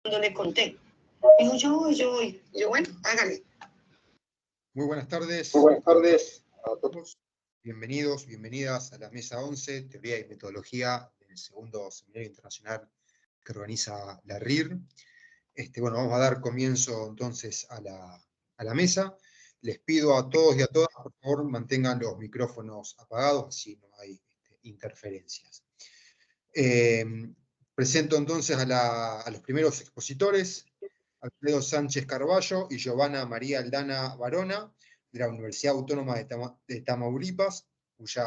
cuando le conté. Dijo, yo voy. Yo, bueno, hágale. Muy buenas tardes. Muy buenas tardes a todos. Bienvenidos, bienvenidas a la Mesa 11, Teoría y Metodología del segundo Seminario Internacional que organiza la RIR. Bueno, vamos a dar comienzo entonces a la mesa. Les pido a todos y a todas, por favor, mantengan los micrófonos apagados, así no hay interferencias. Presento entonces a los primeros expositores, Alfredo Sánchez Carballo y Giovanna María Aldana Barona, de la Universidad Autónoma de Tamaulipas, cuya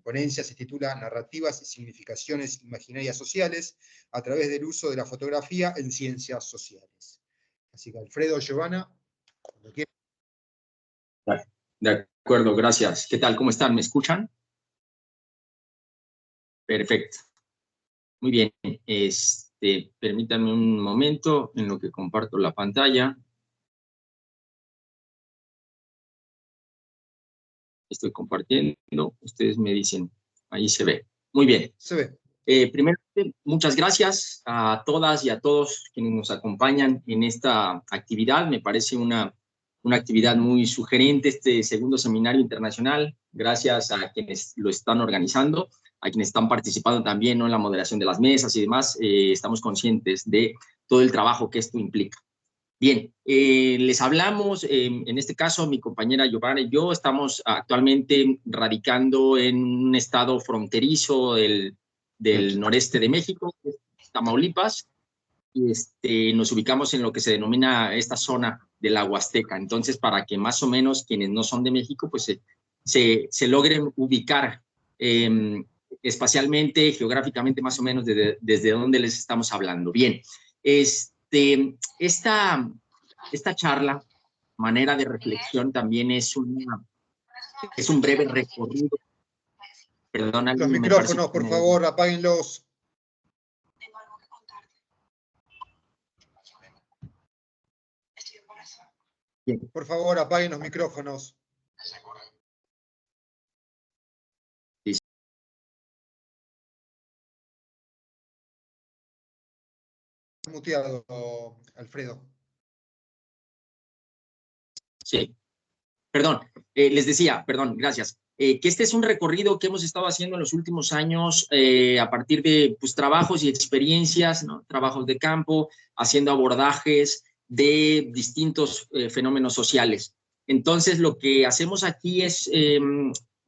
ponencia se titula Narrativas y significaciones imaginarias sociales a través del uso de la fotografía en ciencias sociales. Así que Alfredo, Giovanna, cuando quieran. De acuerdo, gracias. ¿Qué tal? ¿Cómo están? ¿Me escuchan? Perfecto. Muy bien. Permítanme un momento en lo que comparto la pantalla. Estoy compartiendo. Ustedes me dicen. Ahí se ve. Muy bien. Se ve. Primero, muchas gracias a todas y a todos quienes nos acompañan en esta actividad. Me parece una actividad muy sugerente, este segundo seminario internacional. Gracias a quienes lo están organizando, a quienes están participando también, ¿no?, en la moderación de las mesas y demás. Estamos conscientes de todo el trabajo que esto implica. Bien, les hablamos, en este caso mi compañera Giovanna y yo estamos actualmente radicando en un estado fronterizo del noreste de México, Tamaulipas, y nos ubicamos en lo que se denomina esta zona de la Huasteca. Entonces, para que más o menos quienes no son de México, pues se logren ubicar espacialmente, geográficamente, más o menos desde donde les estamos hablando. Bien, esta charla, manera de reflexión, también es un breve recorrido. Perdón, Los micrófonos, por favor, apáguenlos. Tengo algo que contarte. Estoy embarazada. Bien. Por favor, apaguen los micrófonos. Muteado, Alfredo. Sí. Perdón, les decía, perdón, gracias, que este es un recorrido que hemos estado haciendo en los últimos años a partir de trabajos y experiencias, ¿no?, trabajos de campo, haciendo abordajes de distintos fenómenos sociales. Entonces, lo que hacemos aquí es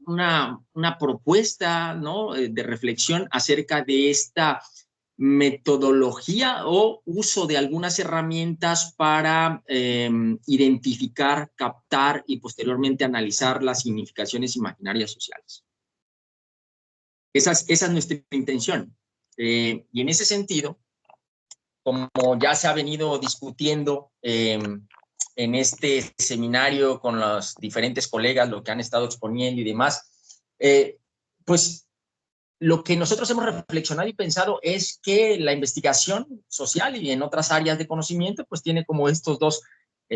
una propuesta, ¿no?, de reflexión acerca de esta metodología o uso de algunas herramientas para identificar, captar y posteriormente analizar las significaciones imaginarias sociales. Esa es nuestra intención. Y en ese sentido, como ya se ha venido discutiendo en este seminario con los diferentes colegas, lo que han estado exponiendo y demás, pues lo que nosotros hemos reflexionado y pensado es que la investigación social y en otras áreas de conocimiento pues tiene como estos dos,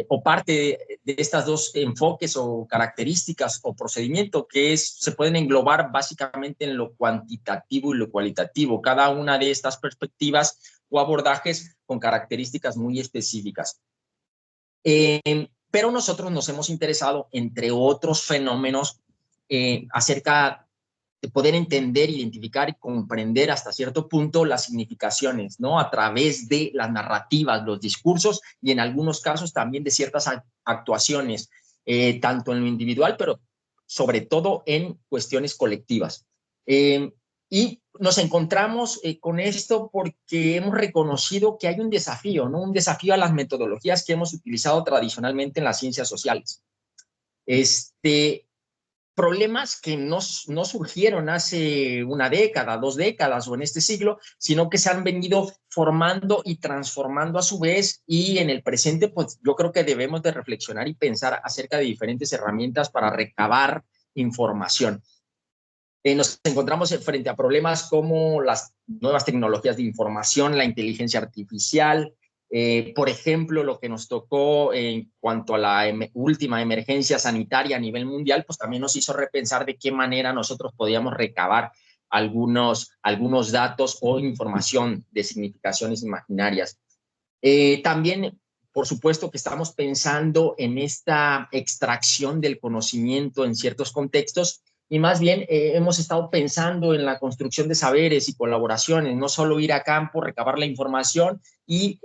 o parte de estas dos enfoques o características o procedimiento que se pueden englobar básicamente en lo cuantitativo y lo cualitativo, cada una de estas perspectivas o abordajes con características muy específicas. Pero nosotros nos hemos interesado, entre otros fenómenos, acerca de poder entender, identificar y comprender hasta cierto punto las significaciones, ¿no?, a través de las narrativas, los discursos y en algunos casos también de ciertas actuaciones, tanto en lo individual, pero sobre todo en cuestiones colectivas. Y nos encontramos con esto porque hemos reconocido que hay un desafío, ¿no?, un desafío a las metodologías que hemos utilizado tradicionalmente en las ciencias sociales. Problemas que no surgieron hace una década, 2 décadas o en este siglo, sino que se han venido formando y transformando a su vez, y en el presente pues yo creo que debemos de reflexionar y pensar acerca de diferentes herramientas para recabar información. Nos encontramos frente a problemas como las nuevas tecnologías de información, la inteligencia artificial. Por ejemplo, lo que nos tocó en cuanto a la última emergencia sanitaria a nivel mundial, pues también nos hizo repensar de qué manera nosotros podíamos recabar algunos datos o información de significaciones imaginarias. También, por supuesto, que estamos pensando en esta extracción del conocimiento en ciertos contextos y más bien hemos estado pensando en la construcción de saberes y colaboraciones, no solo ir a campo, recabar la información y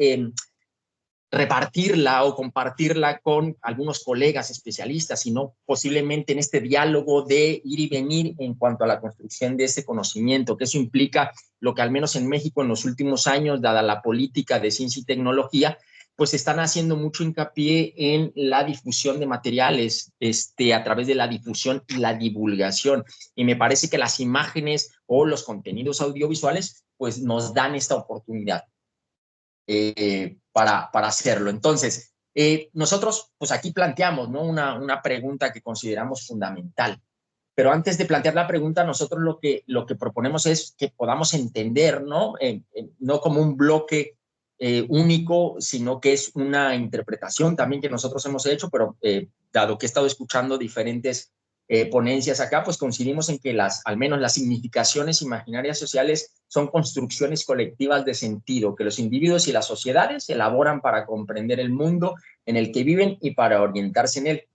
repartirla o compartirla con algunos colegas especialistas, sino posiblemente en este diálogo de ir y venir en cuanto a la construcción de ese conocimiento, que eso implica lo que al menos en México en los últimos años, dada la política de ciencia y tecnología, pues están haciendo mucho hincapié en la difusión de materiales a través de la difusión y la divulgación. Y me parece que las imágenes o los contenidos audiovisuales pues nos dan esta oportunidad para hacerlo. Entonces, nosotros pues aquí planteamos, ¿no? una pregunta que consideramos fundamental. Pero antes de plantear la pregunta, nosotros lo que proponemos es que podamos entender, ¿no? No como un bloque único, sino que es una interpretación también que nosotros hemos hecho, pero dado que he estado escuchando diferentes ponencias acá, pues coincidimos en que al menos las significaciones imaginarias sociales son construcciones colectivas de sentido que los individuos y las sociedades elaboran para comprender el mundo en el que viven y para orientarse en él.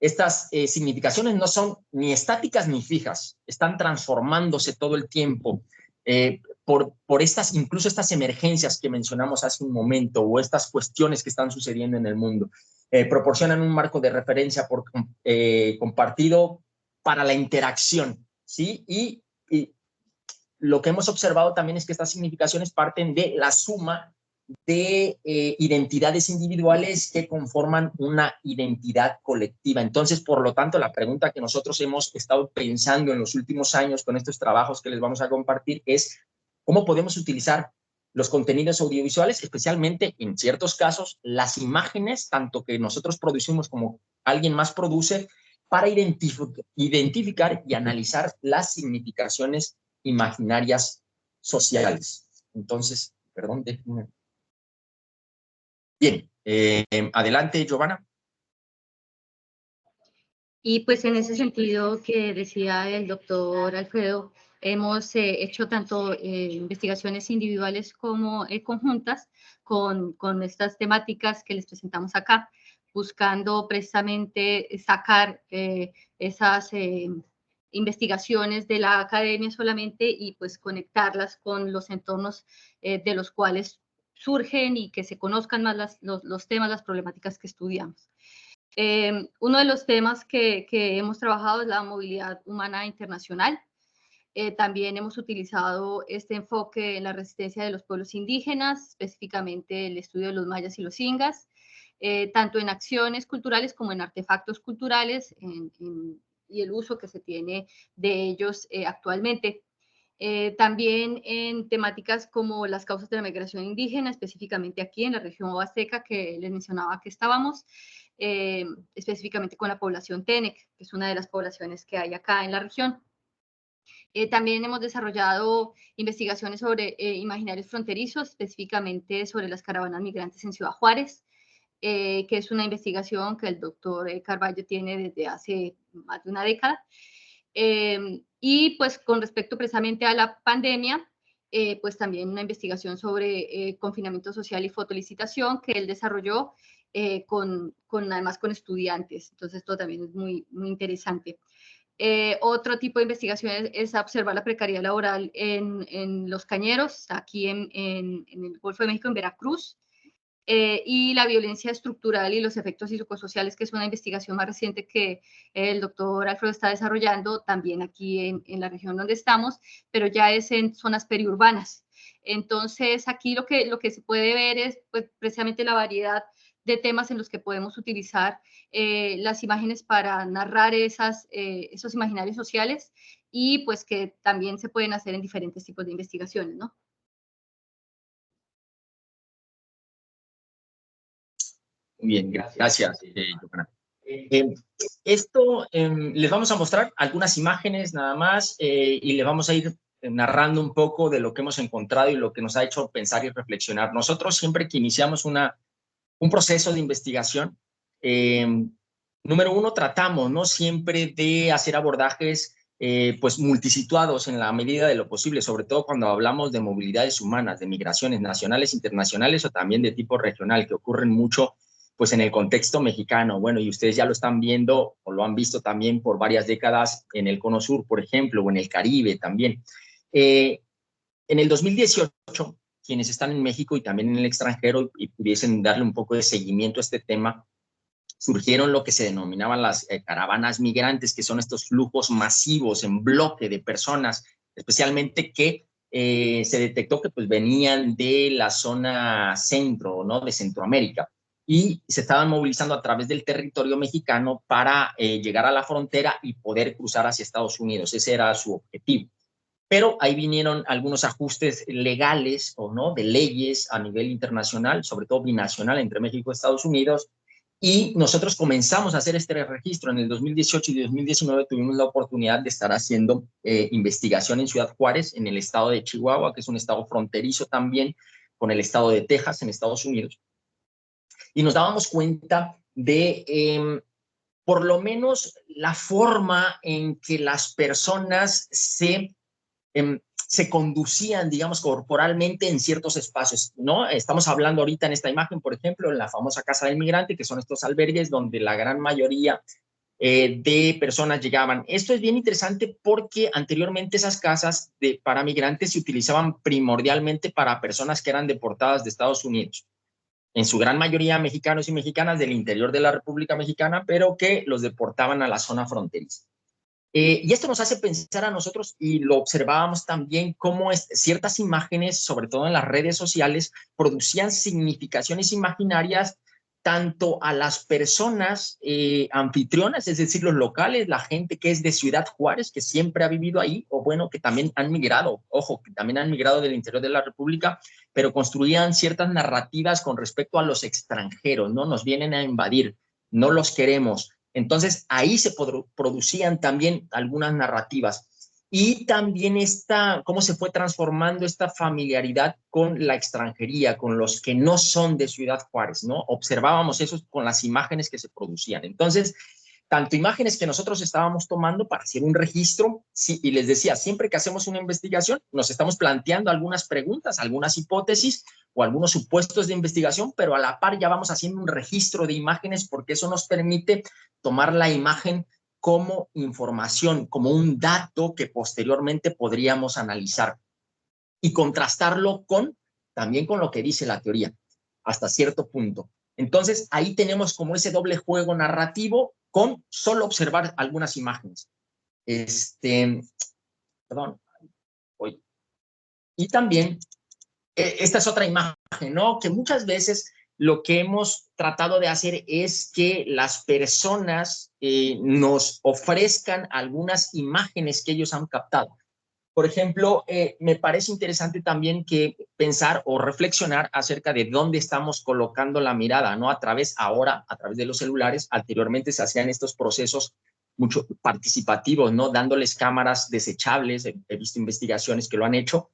Estas significaciones no son ni estáticas ni fijas, están transformándose todo el tiempo por incluso estas emergencias que mencionamos hace un momento o estas cuestiones que están sucediendo en el mundo. Proporcionan un marco de referencia compartido para la interacción, ¿sí? Y lo que hemos observado también es que estas significaciones parten de la suma de identidades individuales que conforman una identidad colectiva. Entonces, por lo tanto, la pregunta que nosotros hemos estado pensando en los últimos años con estos trabajos que les vamos a compartir es cómo podemos utilizar los contenidos audiovisuales, especialmente en ciertos casos, las imágenes, tanto que nosotros producimos como alguien más produce, para identificar y analizar las significaciones imaginarias sociales. Entonces, perdón, déjenme. Bien, adelante, Giovanna. Y pues en ese sentido que decía el doctor Alfredo, hemos hecho tanto investigaciones individuales como conjuntas con estas temáticas que les presentamos acá, buscando precisamente sacar esas investigaciones de la academia solamente y pues conectarlas con los entornos de los cuales surgen y que se conozcan más los temas, las problemáticas que estudiamos. Uno de los temas que hemos trabajado es la movilidad humana internacional. También hemos utilizado este enfoque en la resistencia de los pueblos indígenas, específicamente el estudio de los mayas y los ingas, tanto en acciones culturales como en artefactos culturales y el uso que se tiene de ellos actualmente. También en temáticas como las causas de la migración indígena, específicamente aquí en la región huasteca que les mencionaba que estábamos, específicamente con la población Tenec, que es una de las poblaciones que hay acá en la región. También hemos desarrollado investigaciones sobre imaginarios fronterizos, específicamente sobre las caravanas migrantes en Ciudad Juárez, que es una investigación que el doctor Carballo tiene desde hace más de una década. Y pues con respecto precisamente a la pandemia, pues también una investigación sobre confinamiento social y fotolicitación que él desarrolló además con estudiantes. Entonces esto también es muy, muy interesante. Otro tipo de investigación es observar la precariedad laboral en los cañeros, aquí en el Golfo de México, en Veracruz, y la violencia estructural y los efectos psicosociales, que es una investigación más reciente que el doctor Alfredo está desarrollando también aquí en la región donde estamos, pero ya es en zonas periurbanas. Entonces, aquí lo que se puede ver es pues, precisamente la variedad de temas en los que podemos utilizar las imágenes para narrar esos imaginarios sociales y pues que también se pueden hacer en diferentes tipos de investigaciones, ¿no? Bien, gracias, Giovanna. Esto les vamos a mostrar algunas imágenes nada más y les vamos a ir narrando un poco de lo que hemos encontrado y lo que nos ha hecho pensar y reflexionar. Nosotros siempre que iniciamos un proceso de investigación, número uno, tratamos, ¿no? Siempre de hacer abordajes pues multisituados en la medida de lo posible, sobre todo cuando hablamos de movilidades humanas, de migraciones nacionales, internacionales o también de tipo regional, que ocurren mucho pues en el contexto mexicano. Bueno, y ustedes ya lo están viendo o lo han visto también por varias décadas en el Cono Sur, por ejemplo, o en el Caribe también. En el 2018, quienes están en México y también en el extranjero y pudiesen darle un poco de seguimiento a este tema, surgieron lo que se denominaban las caravanas migrantes, que son estos flujos masivos en bloque de personas, especialmente que se detectó que pues, venían de la zona centro, ¿no? De Centroamérica, y se estaban movilizando a través del territorio mexicano para llegar a la frontera y poder cruzar hacia Estados Unidos. Ese era su objetivo. Pero ahí vinieron algunos ajustes legales o no de leyes a nivel internacional, sobre todo binacional entre México y Estados Unidos, y nosotros comenzamos a hacer este registro. En el 2018 y 2019 tuvimos la oportunidad de estar haciendo investigación en Ciudad Juárez, en el estado de Chihuahua, que es un estado fronterizo también con el estado de Texas en Estados Unidos. Y nos dábamos cuenta de por lo menos la forma en que las personas se conducían, digamos, corporalmente en ciertos espacios, ¿no? Estamos hablando ahorita en esta imagen, por ejemplo, en la famosa Casa del Migrante, que son estos albergues donde la gran mayoría de personas llegaban. Esto es bien interesante porque anteriormente esas casas para migrantes se utilizaban primordialmente para personas que eran deportadas de Estados Unidos, en su gran mayoría mexicanos y mexicanas del interior de la República Mexicana, pero que los deportaban a la zona fronteriza. Y esto nos hace pensar a nosotros, y lo observábamos también, cómo ciertas imágenes, sobre todo en las redes sociales, producían significaciones imaginarias tanto a las personas anfitrionas, es decir, los locales, la gente que es de Ciudad Juárez, que siempre ha vivido ahí, o bueno, que también han migrado, ojo, que también han migrado del interior de la República, pero construían ciertas narrativas con respecto a los extranjeros, ¿no? Nos vienen a invadir, no los queremos. Entonces, ahí se producían también algunas narrativas. Y también cómo se fue transformando esta familiaridad con la extranjería, con los que no son de Ciudad Juárez, ¿no? Observábamos eso con las imágenes que se producían. Entonces, tanto imágenes que nosotros estábamos tomando para hacer un registro, sí, y les decía, siempre que hacemos una investigación, nos estamos planteando algunas preguntas, algunas hipótesis o algunos supuestos de investigación, pero a la par ya vamos haciendo un registro de imágenes porque eso nos permite tomar la imagen como información, como un dato que posteriormente podríamos analizar y contrastarlo también con lo que dice la teoría, hasta cierto punto. Entonces, ahí tenemos como ese doble juego narrativo con solo observar algunas imágenes. Perdón. Y también, esta es otra imagen, ¿no? Que muchas veces lo que hemos tratado de hacer es que las personas nos ofrezcan algunas imágenes que ellos han captado. Por ejemplo, me parece interesante también que pensar o reflexionar acerca de dónde estamos colocando la mirada, ¿no? A través de los celulares. Anteriormente se hacían estos procesos mucho participativos, ¿no? Dándoles cámaras desechables. He visto investigaciones que lo han hecho.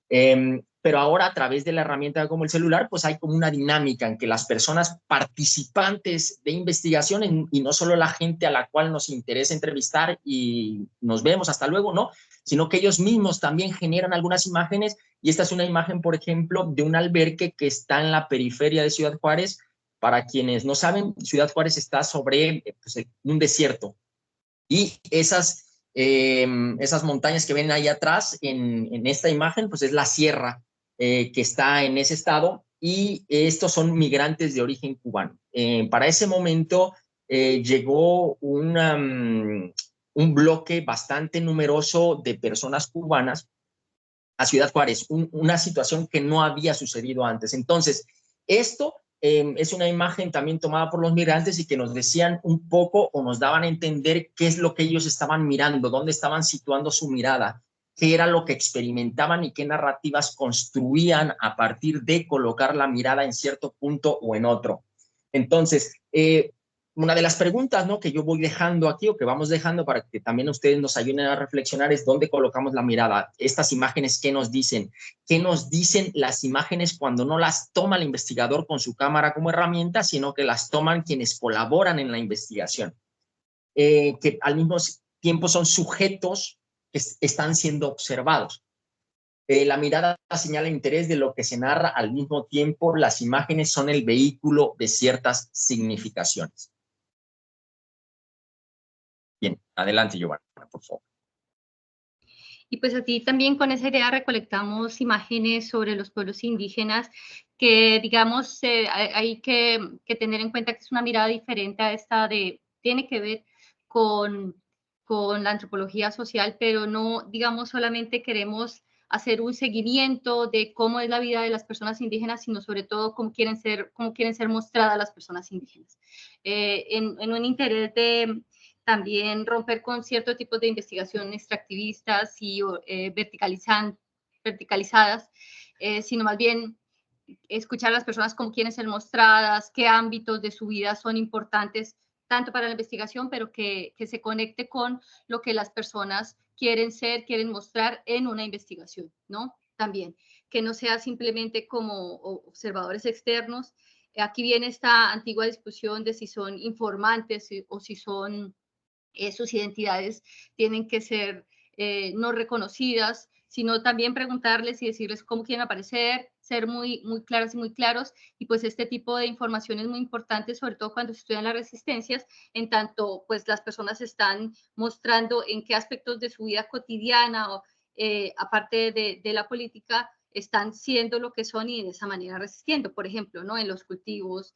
Pero ahora a través de la herramienta como el celular, pues hay como una dinámica en que las personas participantes de investigación, y no solo la gente a la cual nos interesa entrevistar y nos vemos, hasta luego, no, sino que ellos mismos también generan algunas imágenes, y esta es una imagen, por ejemplo, de un albergue que está en la periferia de Ciudad Juárez. Para quienes no saben, Ciudad Juárez está sobre pues, un desierto, y esas montañas que ven ahí atrás en esta imagen, pues es la sierra que está en ese estado, y estos son migrantes de origen cubano. Para ese momento llegó un bloque bastante numeroso de personas cubanas a Ciudad Juárez, una situación que no había sucedido antes. Entonces, esto es una imagen también tomada por los migrantes y que nos decían un poco o nos daban a entender qué es lo que ellos estaban mirando, dónde estaban situando su mirada, qué era lo que experimentaban y qué narrativas construían a partir de colocar la mirada en cierto punto o en otro. Entonces, una de las preguntas, ¿no?, que yo voy dejando aquí o que vamos dejando para que también ustedes nos ayuden a reflexionar es dónde colocamos la mirada. Estas imágenes, ¿qué nos dicen? ¿Qué nos dicen las imágenes cuando no las toma el investigador con su cámara como herramienta, sino que las toman quienes colaboran en la investigación? Que al mismo tiempo son sujetos que están siendo observados. La mirada señala interés de lo que se narra, al mismo tiempo las imágenes son el vehículo de ciertas significaciones. Bien, adelante, Giovanna, por favor. Y pues así también con esa idea recolectamos imágenes sobre los pueblos indígenas que, digamos, hay que tener en cuenta que es una mirada diferente a esta tiene que ver con la antropología social, pero no, digamos, solamente queremos hacer un seguimiento de cómo es la vida de las personas indígenas, sino sobre todo cómo quieren ser mostradas las personas indígenas. En un interés de también romper con ciertos tipos de investigación extractivistas y verticalizadas, sino más bien escuchar a las personas cómo quieren ser mostradas, qué ámbitos de su vida son importantes tanto para la investigación, pero que se conecte con lo que las personas quieren ser, quieren mostrar en una investigación, ¿no? También, que no sea simplemente como observadores externos. Aquí viene esta antigua discusión de si son informantes o si son sus identidades tienen que ser no reconocidas, sino también preguntarles y decirles cómo quieren aparecer, ser muy claras y muy claros, y pues este tipo de información es muy importante, sobre todo cuando se estudian las resistencias, en tanto pues las personas están mostrando en qué aspectos de su vida cotidiana, o, aparte de la política, están siendo lo que son y de esa manera resistiendo. Por ejemplo, ¿no? En los cultivos,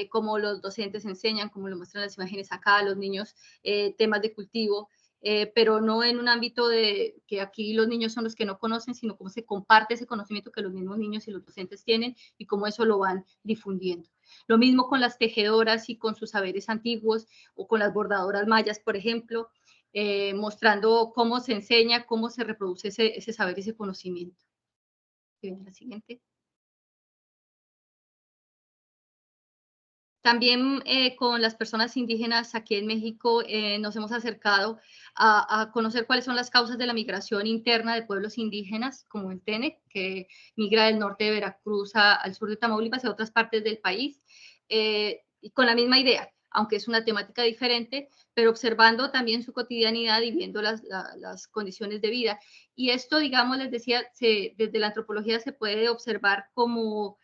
como los docentes enseñan, como lo muestran las imágenes acá, los niños, temas de cultivo, pero no en un ámbito de que aquí los niños son los que no conocen, sino cómo se comparte ese conocimiento que los mismos niños y los docentes tienen y cómo eso lo van difundiendo. Lo mismo con las tejedoras y con sus saberes antiguos, o con las bordadoras mayas, por ejemplo, mostrando cómo se enseña, cómo se reproduce ese saber, ese conocimiento. La siguiente. También con las personas indígenas aquí en México nos hemos acercado a conocer cuáles son las causas de la migración interna de pueblos indígenas, como el Tenec, que migra del norte de Veracruz al sur de Tamaulipas y a otras partes del país, y con la misma idea, aunque es una temática diferente, pero observando también su cotidianidad y viendo las condiciones de vida. Y esto, digamos, les decía, desde la antropología se puede observar como,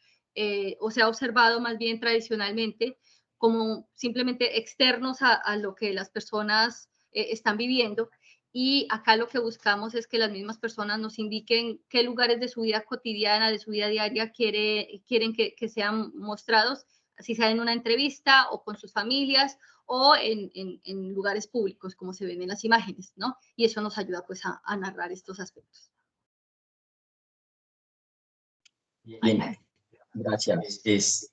o se ha observado más bien tradicionalmente, como simplemente externos a lo que las personas están viviendo. Y acá lo que buscamos es que las mismas personas nos indiquen qué lugares de su vida cotidiana, de su vida diaria quieren que sean mostrados, así sea en una entrevista o con sus familias o en lugares públicos, como se ven en las imágenes, ¿no? Y eso nos ayuda pues a narrar estos aspectos. Bien, gracias.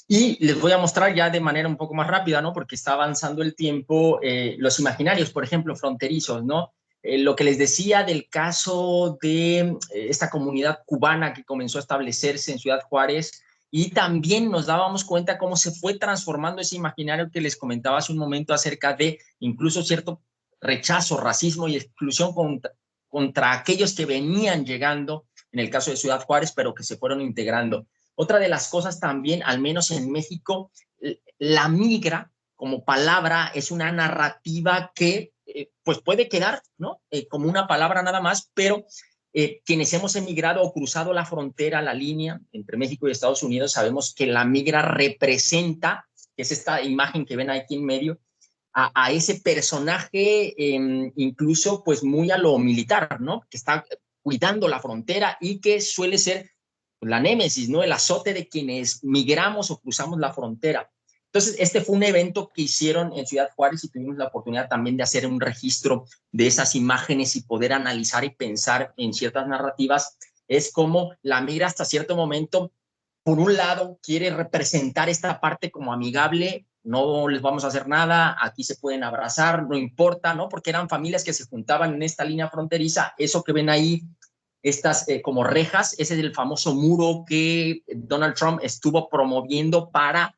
Y les voy a mostrar ya de manera un poco más rápida, ¿no? Porque está avanzando el tiempo, los imaginarios, por ejemplo, fronterizos, ¿no? Lo que les decía del caso de esta comunidad cubana que comenzó a establecerse en Ciudad Juárez, y también nos dábamos cuenta cómo se fue transformando ese imaginario que les comentaba hace un momento acerca de incluso cierto rechazo, racismo y exclusión contra aquellos que venían llegando, en el caso de Ciudad Juárez, pero que se fueron integrando. Otra de las cosas también, al menos en México, la migra como palabra es una narrativa que pues puede quedar, ¿no? Como una palabra nada más, pero quienes hemos emigrado o cruzado la frontera, la línea entre México y Estados Unidos, sabemos que la migra representa, que es esta imagen que ven aquí en medio, a ese personaje incluso pues muy a lo militar, ¿no? Que está cuidando la frontera y que suele ser la némesis, ¿no? El azote de quienes migramos o cruzamos la frontera. Entonces, este fue un evento que hicieron en Ciudad Juárez y tuvimos la oportunidad también de hacer un registro de esas imágenes y poder analizar y pensar en ciertas narrativas. Es como la migra hasta cierto momento, por un lado, quiere representar esta parte como amigable, no les vamos a hacer nada, aquí se pueden abrazar, no importa, ¿no? Porque eran familias que se juntaban en esta línea fronteriza. Eso que ven ahí, estas como rejas, ese es el famoso muro que Donald Trump estuvo promoviendo para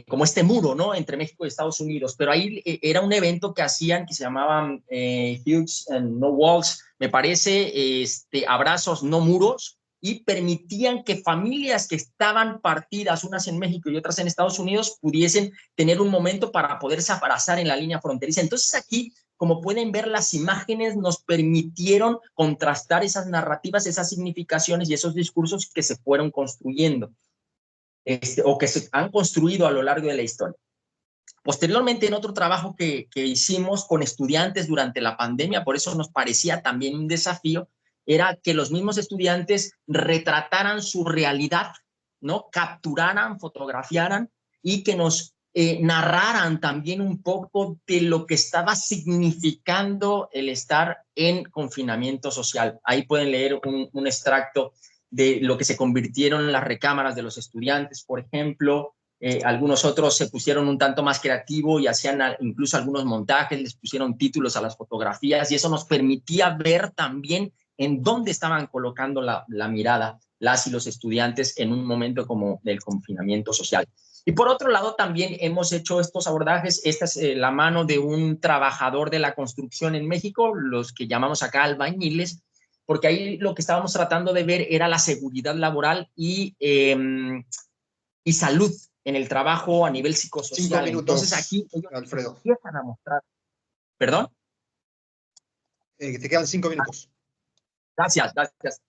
como este muro, ¿no? Entre México y Estados Unidos. Pero ahí era un evento que hacían que se llamaban Hugs and No Walls, me parece, abrazos, no muros, y permitían que familias que estaban partidas, unas en México y otras en Estados Unidos, pudiesen tener un momento para poderse abrazar en la línea fronteriza. Entonces aquí, como pueden ver, las imágenes nos permitieron contrastar esas narrativas, esas significaciones y esos discursos que se fueron construyendo, o que se han construido a lo largo de la historia. Posteriormente, en otro trabajo que hicimos con estudiantes durante la pandemia, por eso nos parecía también un desafío, era que los mismos estudiantes retrataran su realidad, ¿no? Capturaran, fotografiaran y que nos narraran también un poco de lo que estaba significando el estar en confinamiento social. Ahí pueden leer un extracto de lo que se convirtieron en las recámaras de los estudiantes, por ejemplo. Algunos otros se pusieron un tanto más creativo y hacían incluso algunos montajes, les pusieron títulos a las fotografías y eso nos permitía ver también en dónde estaban colocando la mirada las y los estudiantes en un momento como del confinamiento social. Y por otro lado también hemos hecho estos abordajes, esta es la mano de un trabajador de la construcción en México, los que llamamos acá albañiles, porque ahí lo que estábamos tratando de ver era la seguridad laboral y salud en el trabajo a nivel psicosocial. 5 minutos, entonces aquí ellos Alfredo. empiezan a mostrar. ¿Perdón? Te quedan 5 minutos. Gracias, gracias.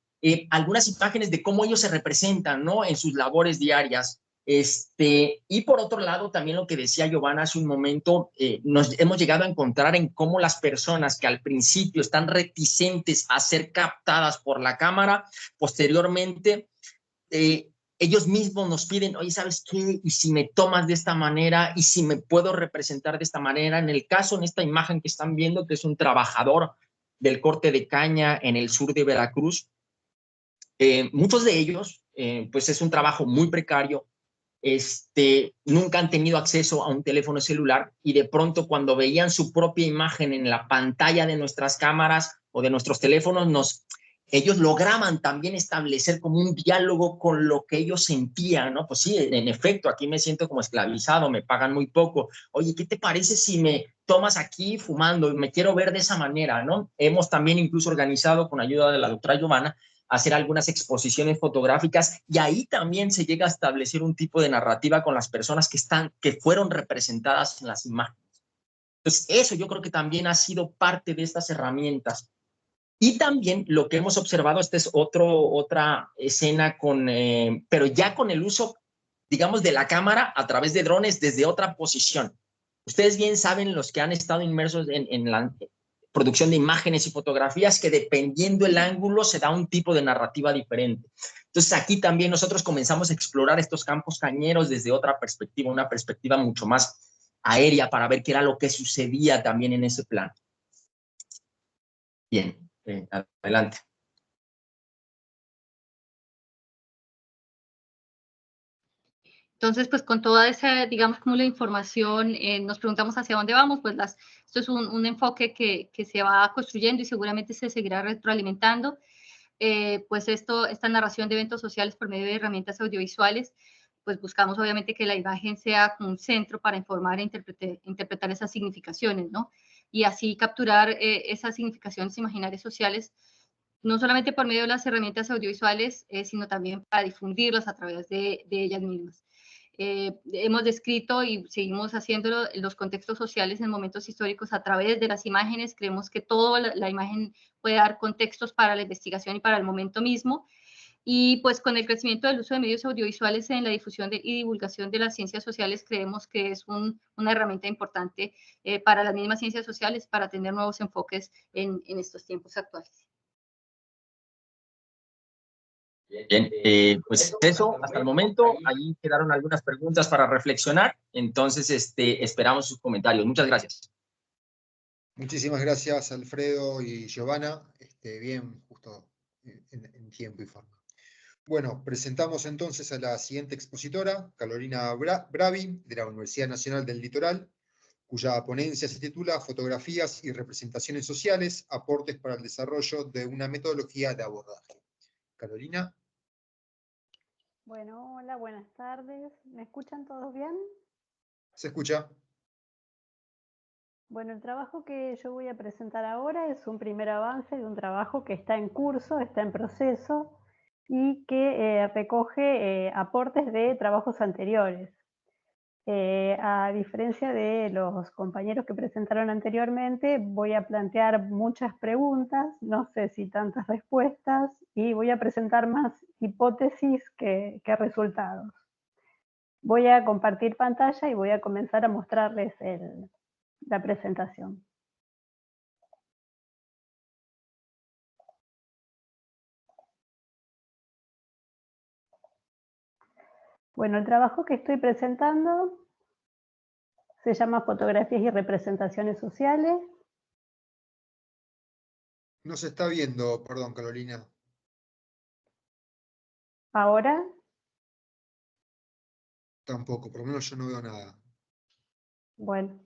Algunas imágenes de cómo ellos se representan, ¿no? En sus labores diarias. Y por otro lado, también lo que decía Giovanna hace un momento, nos hemos llegado a encontrar en cómo las personas que al principio están reticentes a ser captadas por la cámara, posteriormente ellos mismos nos piden, oye, ¿sabes qué? ¿Y si me tomas de esta manera? ¿Y si me puedo representar de esta manera? En el caso, en esta imagen que están viendo, que es un trabajador del corte de caña en el sur de Veracruz, muchos de ellos, pues es un trabajo muy precario, nunca han tenido acceso a un teléfono celular y de pronto cuando veían su propia imagen en la pantalla de nuestras cámaras o de nuestros teléfonos, ellos lograban también establecer como un diálogo con lo que ellos sentían, ¿no? Pues sí, en efecto, aquí me siento como esclavizado, me pagan muy poco. Oye, ¿qué te parece si me tomas aquí fumando? Me quiero ver de esa manera, ¿no? Hemos también incluso organizado, con ayuda de la doctora Giovanna, hacer algunas exposiciones fotográficas y ahí también se llega a establecer un tipo de narrativa con las personas que fueron representadas en las imágenes. Entonces, eso yo creo que también ha sido parte de estas herramientas. Y también lo que hemos observado, esta es otra escena pero ya con el uso, digamos, de la cámara a través de drones desde otra posición. Ustedes bien saben, los que han estado inmersos en la producción de imágenes y fotografías, que dependiendo el ángulo se da un tipo de narrativa diferente. Entonces aquí también nosotros comenzamos a explorar estos campos cañeros desde otra perspectiva, una perspectiva mucho más aérea para ver qué era lo que sucedía también en ese plano. Bien, adelante. Entonces, pues con toda esa, digamos, como la información, nos preguntamos hacia dónde vamos, pues esto es un enfoque que se va construyendo y seguramente se seguirá retroalimentando. Pues esta narración de eventos sociales por medio de herramientas audiovisuales, pues buscamos obviamente que la imagen sea como un centro para informar e interpretar esas significaciones, ¿no? Y así capturar esas significaciones imaginarias sociales, no solamente por medio de las herramientas audiovisuales, sino también para difundirlas a través de ellas mismas. Hemos descrito y seguimos haciéndolo en los contextos sociales en momentos históricos a través de las imágenes. Creemos que toda la imagen puede dar contextos para la investigación y para el momento mismo. Y pues con el crecimiento del uso de medios audiovisuales en la difusión y divulgación de las ciencias sociales, creemos que es una herramienta importante para las mismas ciencias sociales para tener nuevos enfoques en estos tiempos actuales. Bien, pues eso, hasta el momento, ahí quedaron algunas preguntas para reflexionar, entonces esperamos sus comentarios. Muchas gracias. Muchísimas gracias, Alfredo y Giovanna. Bien, justo en tiempo y forma. Bueno, presentamos entonces a la siguiente expositora, Carolina Bravi, de la Universidad Nacional del Litoral, cuya ponencia se titula Fotografías y representaciones sociales, aportes para el desarrollo de una metodología de abordaje. Carolina. Bueno, hola, buenas tardes. ¿Me escuchan todos bien? ¿Se escucha? Bueno, el trabajo que yo voy a presentar ahora es un primer avance de un trabajo que está en curso, está en proceso. y que recoge aportes de trabajos anteriores. A diferencia de los compañeros que presentaron anteriormente, voy a plantear muchas preguntas, no sé si tantas respuestas, y voy a presentar más hipótesis que resultados. Voy a compartir pantalla y voy a comenzar a mostrarles la presentación. Bueno, el trabajo que estoy presentando se llama Fotografías y representaciones sociales. No se está viendo, perdón, Carolina. Ahora, Tampoco, por lo menos yo no veo nada. bueno,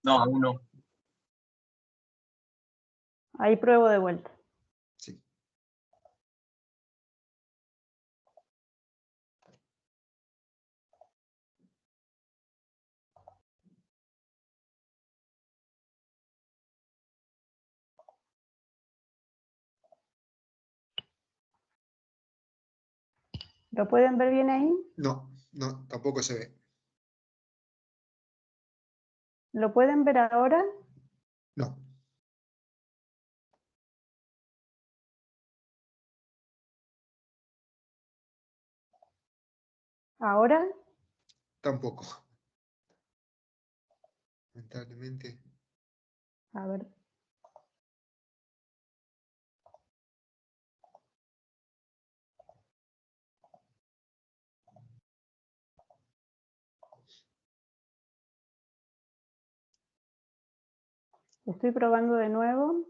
No, aún no. ahí pruebo de vuelta. Sí. ¿Lo pueden ver bien ahí? No, no, tampoco se ve. ¿Lo pueden ver ahora? No, ¿Ahora? tampoco. Lamentablemente. A ver. Estoy probando de nuevo.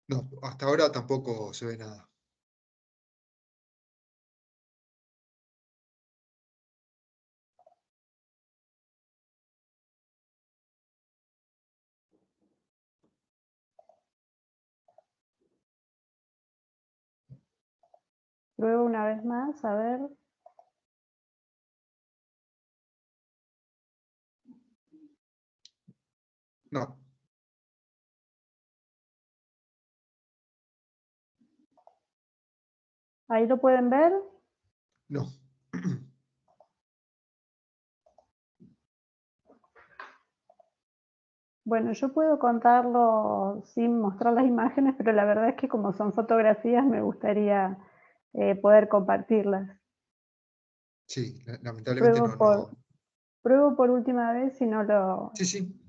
No, hasta ahora tampoco se ve nada. Pruebo una vez más, a ver. No, ¿Ahí lo pueden ver? no. Bueno, yo puedo contarlo sin mostrar las imágenes, pero la verdad es que como son fotografías me gustaría poder compartirlas. Sí, lamentablemente no, no. Pruebo por última vez y no Sí, sí.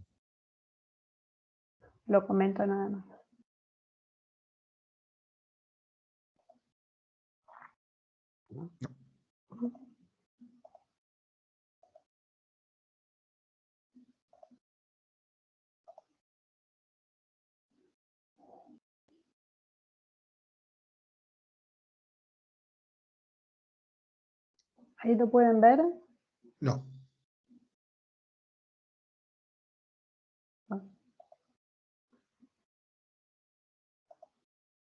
lo comento nada más. No. ¿Ahí lo pueden ver? No.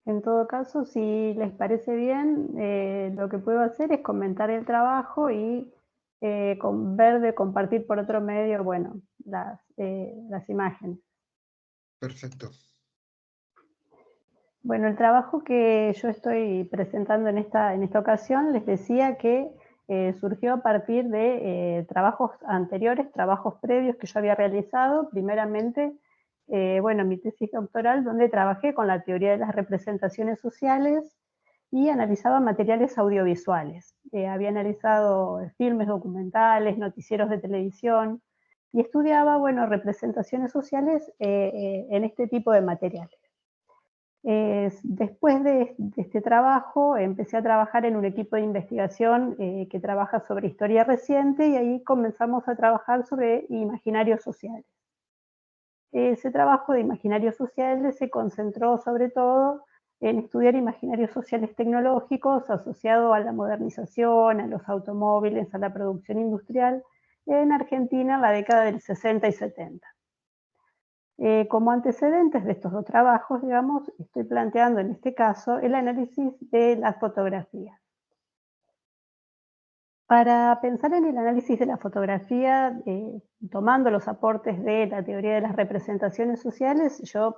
En todo caso, si les parece bien, lo que puedo hacer es comentar el trabajo y ver de compartir por otro medio, bueno, las imágenes. Perfecto. Bueno, el trabajo que yo estoy presentando en esta ocasión, les decía que surgió a partir de trabajos anteriores, trabajos previos que yo había realizado, primeramente, bueno, mi tesis doctoral, donde trabajé con la teoría de las representaciones sociales y analizaba materiales audiovisuales. Había analizado filmes documentales, noticieros de televisión, y estudiaba, bueno, representaciones sociales en este tipo de materiales. Después de este trabajo, empecé a trabajar en un equipo de investigación que trabaja sobre historia reciente, y ahí comenzamos a trabajar sobre imaginarios sociales. Ese trabajo de imaginarios sociales se concentró sobre todo en estudiar imaginarios sociales tecnológicos asociados a la modernización, a los automóviles, a la producción industrial en Argentina en la década del 60 y 70. Como antecedentes de estos dos trabajos, digamos, estoy planteando en este caso el análisis de las fotografías. Para pensar en el análisis de la fotografía, tomando los aportes de la teoría de las representaciones sociales, yo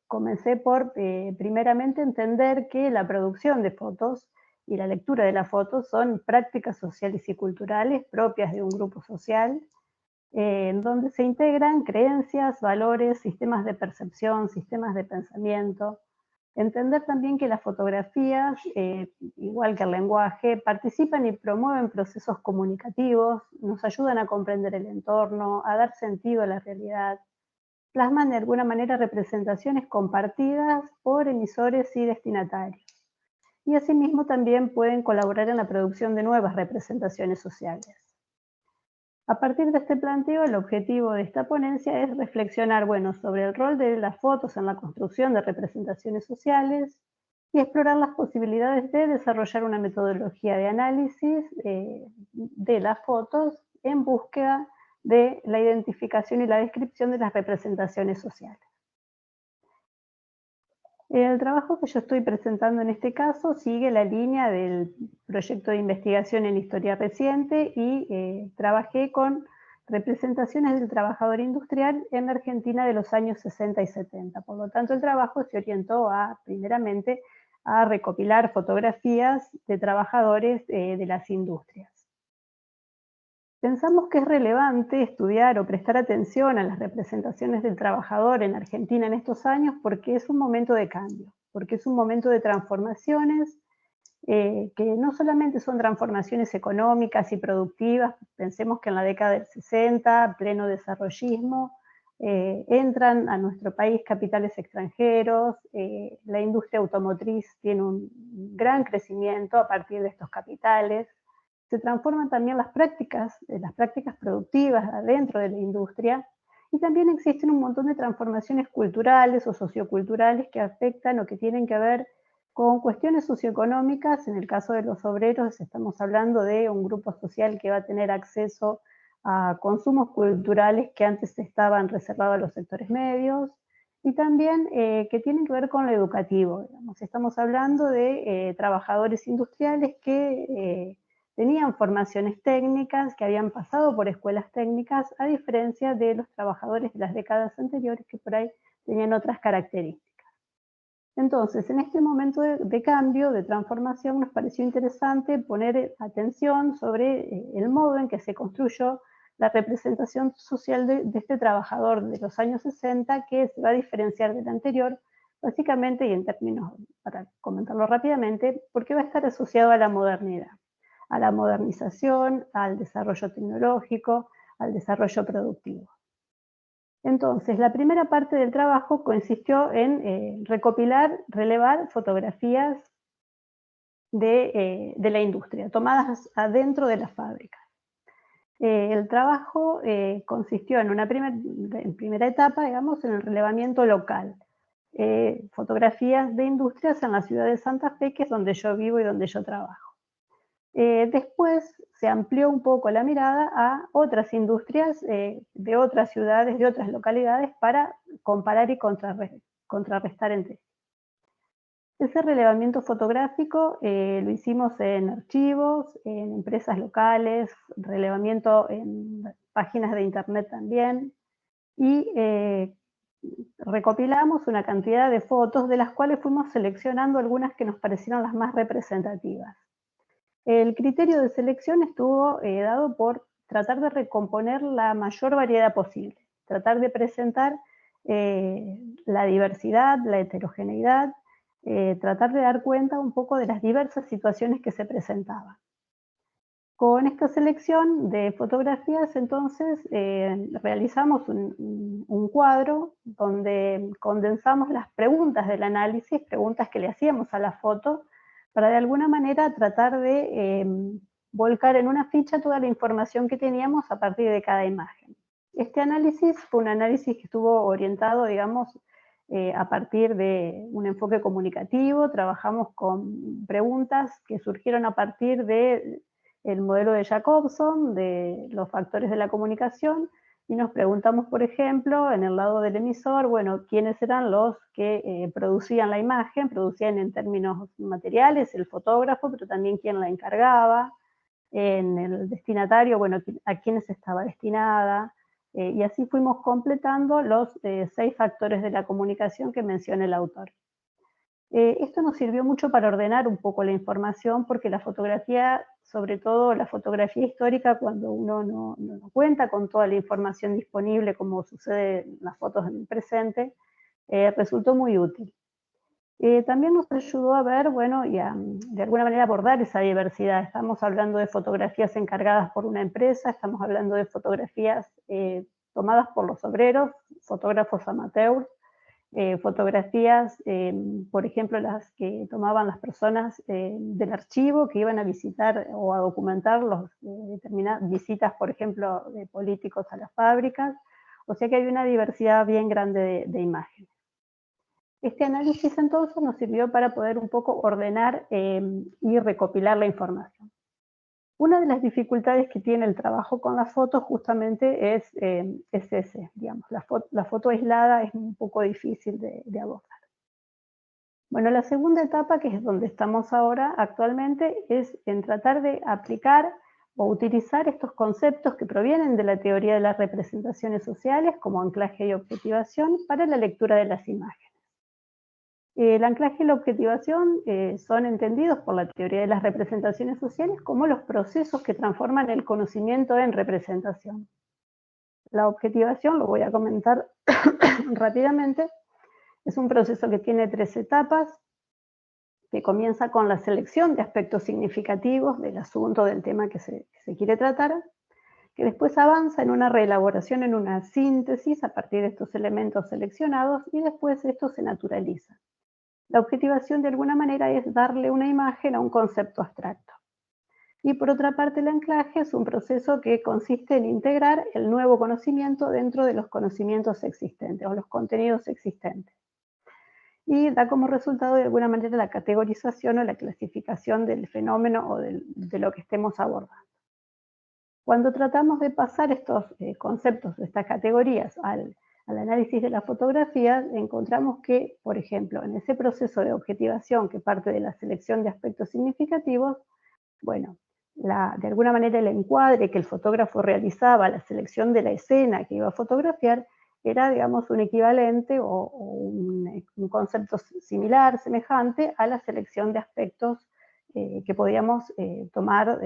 comencé por primeramente entender que la producción de fotos y la lectura de la foto son prácticas sociales y culturales propias de un grupo social, en donde se integran creencias, valores, sistemas de percepción, sistemas de pensamiento. Entender también que las fotografías, igual que el lenguaje, participan y promueven procesos comunicativos, nos ayudan a comprender el entorno, a dar sentido a la realidad, plasman de alguna manera representaciones compartidas por emisores y destinatarios. Y asimismo también pueden colaborar en la producción de nuevas representaciones sociales. A partir de este planteo, el objetivo de esta ponencia es reflexionar, sobre el rol de las fotos en la construcción de representaciones sociales y explorar las posibilidades de desarrollar una metodología de análisis de las fotos en búsqueda de la identificación y la descripción de las representaciones sociales. El trabajo que yo estoy presentando en este caso sigue la línea del proyecto de investigación en historia reciente y trabajé con representaciones del trabajador industrial en Argentina de los años 60 y 70. Por lo tanto, el trabajo se orientó primeramente a recopilar fotografías de trabajadores de las industrias. Pensamos que es relevante estudiar o prestar atención a las representaciones del trabajador en Argentina en estos años porque es un momento de cambio, porque es un momento de transformaciones que no solamente son transformaciones económicas y productivas, pensemos que en la década del 60, pleno desarrollismo, entran a nuestro país capitales extranjeros, la industria automotriz tiene un gran crecimiento a partir de estos capitales, se transforman también las prácticas productivas adentro de la industria y también existen un montón de transformaciones culturales o socioculturales que afectan o que tienen que ver con cuestiones socioeconómicas. En el caso de los obreros estamos hablando de un grupo social que va a tener acceso a consumos culturales que antes estaban reservados a los sectores medios y también que tienen que ver con lo educativo. Estamos hablando de trabajadores industriales que tenían formaciones técnicas, que habían pasado por escuelas técnicas, a diferencia de los trabajadores de las décadas anteriores que por ahí tenían otras características. Entonces, en este momento de cambio, de transformación, nos pareció interesante poner atención sobre el modo en que se construyó la representación social de este trabajador de los años 60, que se va a diferenciar del anterior, básicamente, y en términos, para comentarlo rápidamente, porque va a estar asociado a la modernidad, a la modernización, al desarrollo tecnológico, al desarrollo productivo. Entonces, la primera parte del trabajo consistió en relevar fotografías de la industria, tomadas adentro de las fábricas. El trabajo consistió en una primera etapa, digamos, en el relevamiento local. Fotografías de industrias en la ciudad de Santa Fe, que es donde yo vivo y donde yo trabajo. Después se amplió un poco la mirada a otras industrias de otras ciudades, de otras localidades, para comparar y contrarrestar entre sí. Ese relevamiento fotográfico lo hicimos en archivos, en empresas locales, relevamiento en páginas de internet también, y recopilamos una cantidad de fotos de las cuales fuimos seleccionando algunas que nos parecieron las más representativas. El criterio de selección estuvo dado por tratar de recomponer la mayor variedad posible, tratar de presentar la diversidad, la heterogeneidad, tratar de dar cuenta un poco de las diversas situaciones que se presentaban. Con esta selección de fotografías, entonces, realizamos un cuadro donde condensamos las preguntas del análisis, preguntas que le hacíamos a la foto, para de alguna manera tratar de volcar en una ficha toda la información que teníamos a partir de cada imagen. Este análisis fue un análisis que estuvo orientado, digamos, a partir de un enfoque comunicativo. Trabajamos con preguntas que surgieron a partir del modelo de Jacobson, de los factores de la comunicación, y nos preguntamos, por ejemplo, en el lado del emisor, quiénes eran los que producían la imagen, producían en términos materiales, el fotógrafo, pero también quién la encargaba, en el destinatario, a quiénes estaba destinada, y así fuimos completando los 6 factores de la comunicación que menciona el autor. Esto nos sirvió mucho para ordenar un poco la información, porque la fotografía, sobre todo la fotografía histórica, cuando uno no cuenta con toda la información disponible, como sucede en las fotos en el presente, resultó muy útil. También nos ayudó a ver, bueno, y a, de alguna manera, abordar esa diversidad. Estamos hablando de fotografías encargadas por una empresa, estamos hablando de fotografías tomadas por los obreros, fotógrafos amateurs, fotografías, por ejemplo, las que tomaban las personas del archivo que iban a visitar o a documentar determinadas visitas, por ejemplo, de políticos a las fábricas. O sea que hay una diversidad bien grande de imágenes. Este análisis entonces nos sirvió para poder un poco ordenar y recopilar la información. Una de las dificultades que tiene el trabajo con las fotos justamente es ese, digamos, la foto aislada es un poco difícil de abordar. Bueno, la segunda etapa, que es donde estamos ahora actualmente, es en tratar de aplicar o utilizar estos conceptos que provienen de la teoría de las representaciones sociales como anclaje y objetivación para la lectura de las imágenes. El anclaje y la objetivación son entendidos por la teoría de las representaciones sociales como los procesos que transforman el conocimiento en representación. La objetivación, lo voy a comentar rápidamente, es un proceso que tiene 3 etapas, que comienza con la selección de aspectos significativos del asunto, del tema que se quiere tratar, que después avanza en una reelaboración, en una síntesis a partir de estos elementos seleccionados, y después esto se naturaliza. La objetivación, de alguna manera, es darle una imagen a un concepto abstracto. Y por otra parte, el anclaje es un proceso que consiste en integrar el nuevo conocimiento dentro de los conocimientos existentes o los contenidos existentes. Y da como resultado, de alguna manera, la categorización o la clasificación del fenómeno o de lo que estemos abordando. Cuando tratamos de pasar estos conceptos, estas categorías al análisis de la fotografía, encontramos que, por ejemplo, en ese proceso de objetivación que parte de la selección de aspectos significativos, bueno, de alguna manera el encuadre que el fotógrafo realizaba, la selección de la escena que iba a fotografiar, era, digamos, un equivalente o un concepto similar, semejante a la selección de aspectos que podíamos tomar,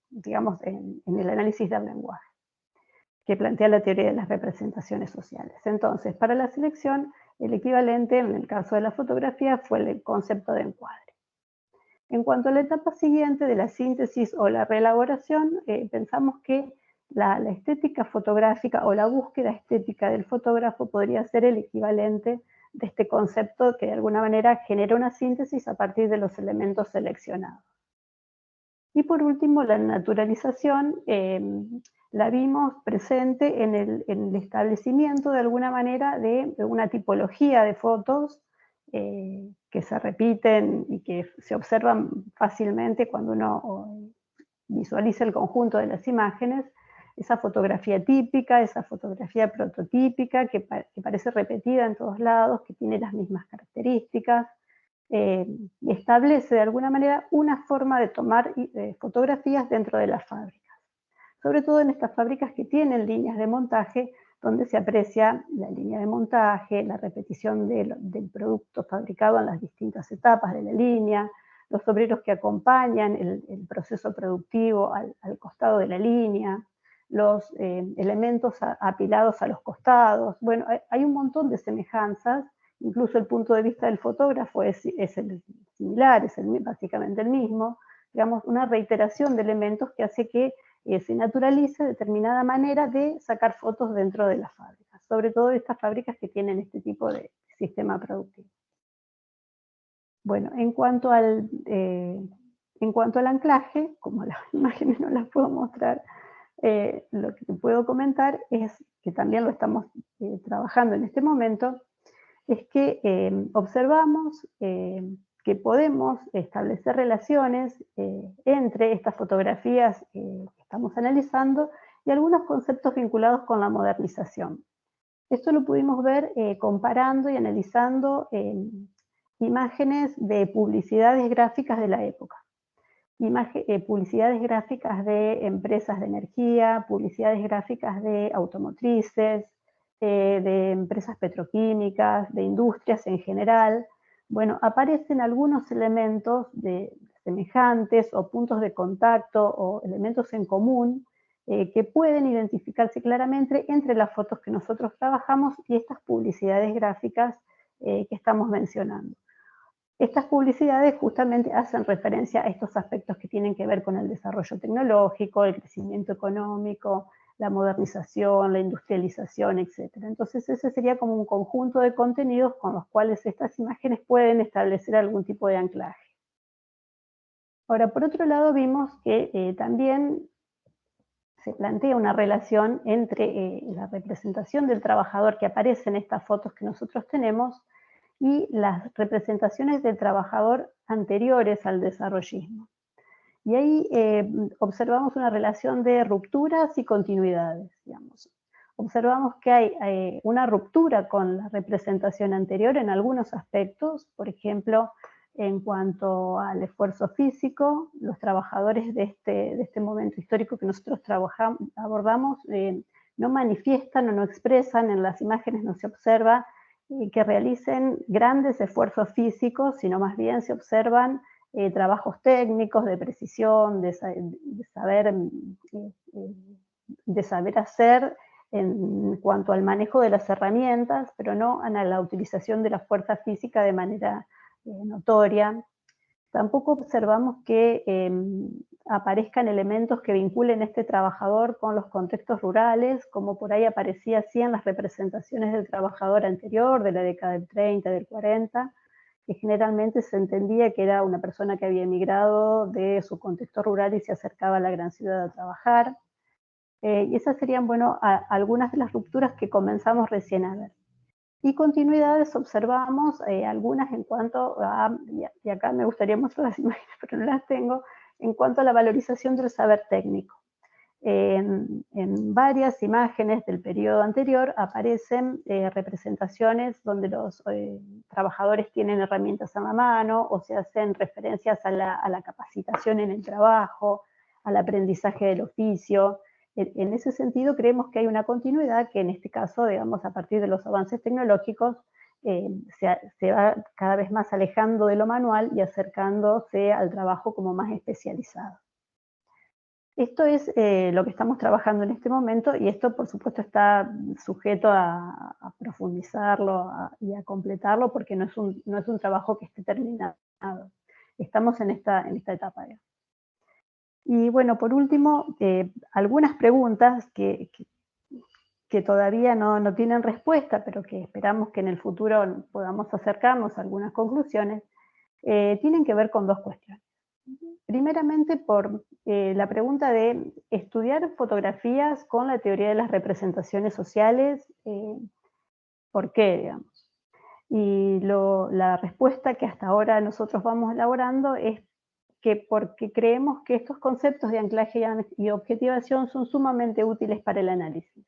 digamos, en el análisis del lenguaje, que plantea la teoría de las representaciones sociales. Entonces, para la selección, el equivalente, en el caso de la fotografía, fue el concepto de encuadre. En cuanto a la etapa siguiente de la síntesis o la reelaboración, pensamos que la estética fotográfica o la búsqueda estética del fotógrafo podría ser el equivalente de este concepto que de alguna manera genera una síntesis a partir de los elementos seleccionados. Y por último, la naturalización la vimos presente en el establecimiento de alguna manera de una tipología de fotos que se repiten y que se observan fácilmente cuando uno visualiza el conjunto de las imágenes, esa fotografía típica, esa fotografía prototípica que parece repetida en todos lados, que tiene las mismas características, y establece de alguna manera una forma de tomar fotografías dentro de las fábricas. Sobre todo en estas fábricas que tienen líneas de montaje, donde se aprecia la línea de montaje, la repetición del producto fabricado en las distintas etapas de la línea, los obreros que acompañan el proceso productivo al costado de la línea, los elementos apilados a los costados. Bueno, hay un montón de semejanzas, incluso el punto de vista del fotógrafo es el similar, es básicamente el mismo, digamos, una reiteración de elementos que hace que se naturalice determinada manera de sacar fotos dentro de las fábricas, sobre todo de estas fábricas que tienen este tipo de sistema productivo. Bueno, en cuanto al anclaje, como las imágenes no las puedo mostrar, lo que puedo comentar es que también lo estamos trabajando en este momento, es que observamos que podemos establecer relaciones entre estas fotografías que estamos analizando y algunos conceptos vinculados con la modernización. Esto lo pudimos ver comparando y analizando imágenes de publicidades gráficas de la época. Publicidades gráficas de empresas de energía, publicidades gráficas de automotrices, de empresas petroquímicas, de industrias en general, Bueno, aparecen algunos elementos semejantes o puntos de contacto o elementos en común que pueden identificarse claramente entre las fotos que nosotros trabajamos y estas publicidades gráficas que estamos mencionando. Estas publicidades justamente hacen referencia a estos aspectos que tienen que ver con el desarrollo tecnológico, el crecimiento económico, la modernización, la industrialización, etc. Entonces ese sería como un conjunto de contenidos con los cuales estas imágenes pueden establecer algún tipo de anclaje. Ahora, por otro lado, vimos que también se plantea una relación entre la representación del trabajador que aparece en estas fotos que nosotros tenemos y las representaciones del trabajador anteriores al desarrollismo. Y ahí observamos una relación de rupturas y continuidades, digamos. Observamos que hay una ruptura con la representación anterior en algunos aspectos, por ejemplo, en cuanto al esfuerzo físico, los trabajadores de este momento histórico que nosotros abordamos no manifiestan o no expresan, en las imágenes no se observa que realicen grandes esfuerzos físicos, sino más bien se observan trabajos técnicos de precisión, de saber hacer en cuanto al manejo de las herramientas, pero no a la utilización de la fuerza física de manera notoria. Tampoco observamos que aparezcan elementos que vinculen a este trabajador con los contextos rurales, como por ahí aparecía así en las representaciones del trabajador anterior, de la década del 30, del 40, que generalmente se entendía que era una persona que había emigrado de su contexto rural y se acercaba a la gran ciudad a trabajar. Y esas serían, bueno, algunas de las rupturas que comenzamos recién a ver. Y continuidades observamos algunas en cuanto a, y acá me gustaría mostrar las imágenes, pero no las tengo, en cuanto a la valorización del saber técnico. En varias imágenes del periodo anterior aparecen representaciones donde los trabajadores tienen herramientas a la mano o se hacen referencias a la capacitación en el trabajo, al aprendizaje del oficio. En ese sentido creemos que hay una continuidad que en este caso, digamos, a partir de los avances tecnológicos, se va cada vez más alejando de lo manual y acercándose al trabajo como más especializado. Esto es lo que estamos trabajando en este momento y esto por supuesto está sujeto a profundizarlo y a completarlo porque no es un trabajo que esté terminado. Estamos en esta etapa ya. Y bueno, por último, algunas preguntas que todavía no tienen respuesta, pero que esperamos que en el futuro podamos acercarnos a algunas conclusiones, tienen que ver con dos cuestiones. Primeramente por la pregunta de estudiar fotografías con la teoría de las representaciones sociales, ¿por qué, digamos? Y la respuesta que hasta ahora nosotros vamos elaborando es que porque creemos que estos conceptos de anclaje y objetivación son sumamente útiles para el análisis.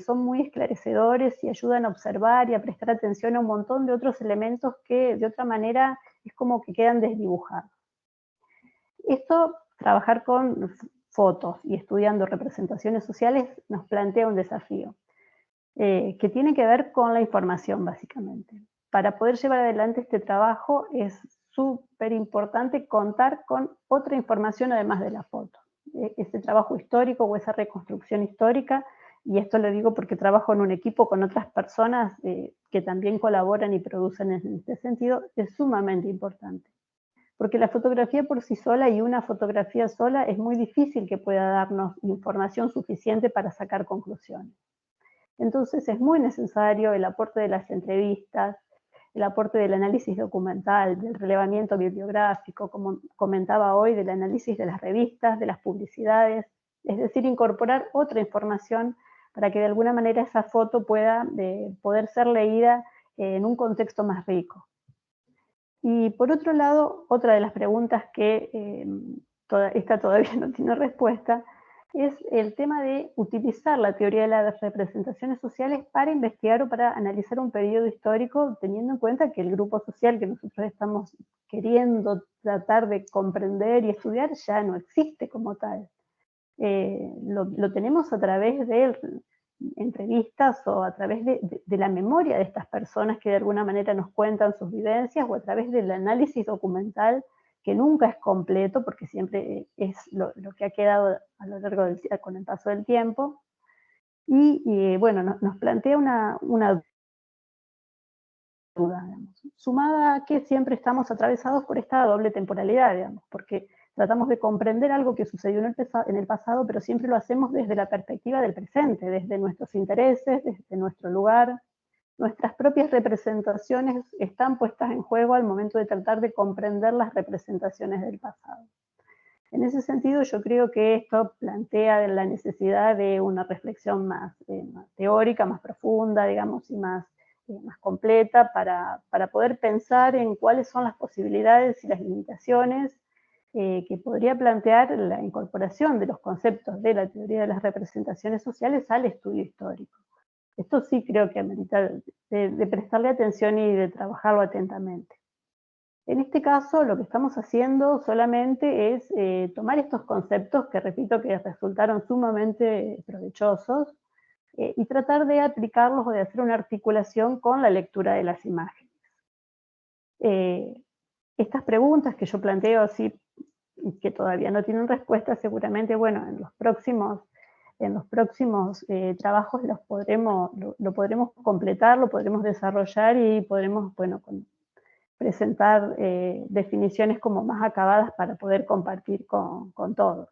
Son muy esclarecedores y ayudan a observar y a prestar atención a un montón de otros elementos que de otra manera es como que quedan desdibujados. Esto, trabajar con fotos y estudiando representaciones sociales nos plantea un desafío que tiene que ver con la información básicamente. Para poder llevar adelante este trabajo es súper importante contar con otra información además de la foto. Ese trabajo histórico o esa reconstrucción histórica, y esto lo digo porque trabajo en un equipo con otras personas que también colaboran y producen en este sentido, es sumamente importante. Porque la fotografía por sí sola y una fotografía sola es muy difícil que pueda darnos información suficiente para sacar conclusiones. Entonces es muy necesario el aporte de las entrevistas, el aporte del análisis documental, del relevamiento bibliográfico, como comentaba hoy, del análisis de las revistas, de las publicidades, es decir, incorporar otra información para que de alguna manera esa foto pueda poder ser leída en un contexto más rico. Y por otro lado, otra de las preguntas que esta todavía no tiene respuesta, es el tema de utilizar la teoría de las representaciones sociales para investigar o para analizar un periodo histórico, teniendo en cuenta que el grupo social que nosotros estamos queriendo tratar de comprender y estudiar ya no existe como tal. Lo tenemos a través entrevistas o a través de la memoria de estas personas que de alguna manera nos cuentan sus vivencias, o a través del análisis documental, que nunca es completo porque siempre es lo que ha quedado a lo largo con el paso del tiempo. Y bueno, nos plantea una duda, digamos, sumada a que siempre estamos atravesados por esta doble temporalidad, digamos, porque tratamos de comprender algo que sucedió en el pasado, pero siempre lo hacemos desde la perspectiva del presente, desde nuestros intereses, desde nuestro lugar. Nuestras propias representaciones están puestas en juego al momento de tratar de comprender las representaciones del pasado. En ese sentido, yo creo que esto plantea la necesidad de una reflexión más teórica, más profunda, digamos, y más completa para poder pensar en cuáles son las posibilidades y las limitaciones que podría plantear la incorporación de los conceptos de la teoría de las representaciones sociales al estudio histórico. Esto sí creo que amerita de prestarle atención y de trabajarlo atentamente. En este caso, lo que estamos haciendo solamente es tomar estos conceptos que, repito, que resultaron sumamente provechosos, y tratar de aplicarlos o de hacer una articulación con la lectura de las imágenes. Estas preguntas que yo planteo así, que todavía no tienen respuesta, seguramente, bueno, en los próximos trabajos lo podremos completar, lo podremos desarrollar y podremos, bueno, presentar definiciones como más acabadas para poder compartir con todos.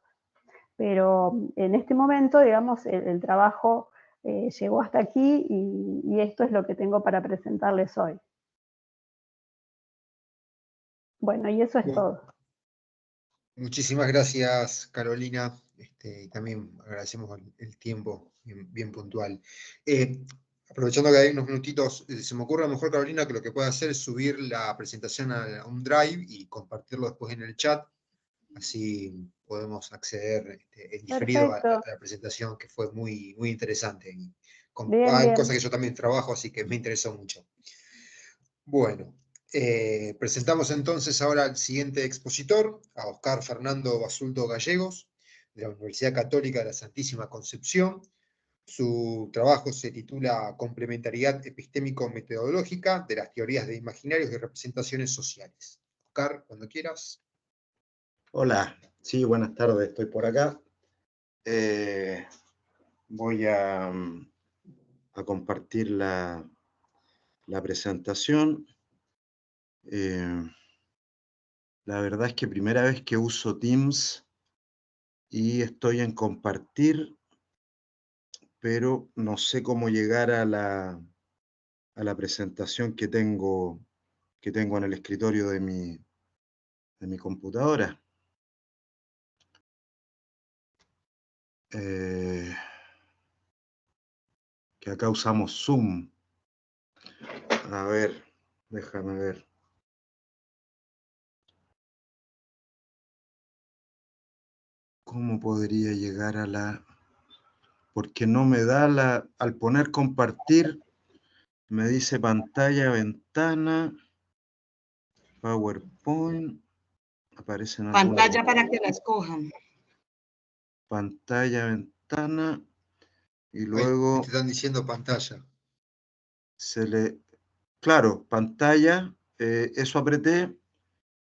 Pero en este momento, digamos, el trabajo llegó hasta aquí y esto es lo que tengo para presentarles hoy. Bueno, y eso es todo. Muchísimas gracias, Carolina. Y también agradecemos el tiempo bien puntual. Aprovechando que hay unos minutitos, se me ocurre a lo mejor, Carolina, que lo que puede hacer es subir la presentación a un Drive y compartirlo después en el chat. Así podemos acceder en diferido a la presentación, que fue muy, muy interesante. Hay cosas que yo también trabajo, así que me interesó mucho. Bueno, presentamos entonces ahora al siguiente expositor, a Oscar Fernando Basulto Gallegos, de la Universidad Católica de la Santísima Concepción. Su trabajo se titula Complementariedad epistémico-metodológica de las teorías de imaginarios y representaciones sociales. Oscar, cuando quieras. Hola, sí, buenas tardes, estoy por acá. Voy a compartir la presentación. La verdad es que primera vez que uso Teams y estoy en compartir, pero no sé cómo llegar a la presentación que tengo en el escritorio de mi computadora. Que acá usamos Zoom. A ver, déjame ver. ¿Cómo podría llegar a la...? Porque no me da al poner compartir, me dice pantalla, ventana, PowerPoint, aparecen algunas... Pantalla para que la escojan. Pantalla, ventana, y luego... Ahí te están diciendo pantalla. Claro, pantalla, eso apreté,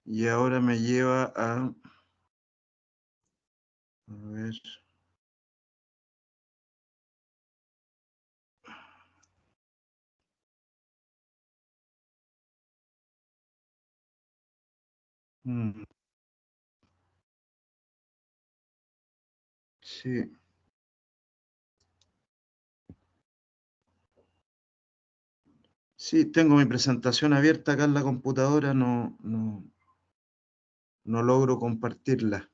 y ahora me lleva a... A ver... Sí. Sí, tengo mi presentación abierta acá en la computadora, no logro compartirla.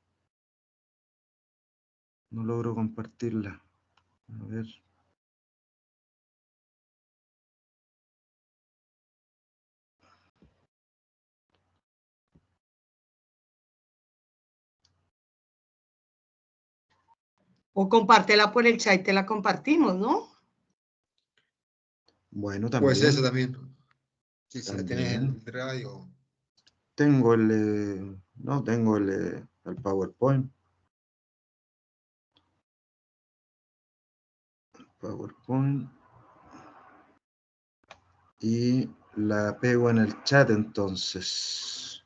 No logro compartirla. A ver. O compártela por el chat y te la compartimos, ¿no? Bueno, también. Puede ser eso también. Sí, si la También. tenés en el Drive o... Tengo tengo el PowerPoint. PowerPoint. Y la pego en el chat entonces.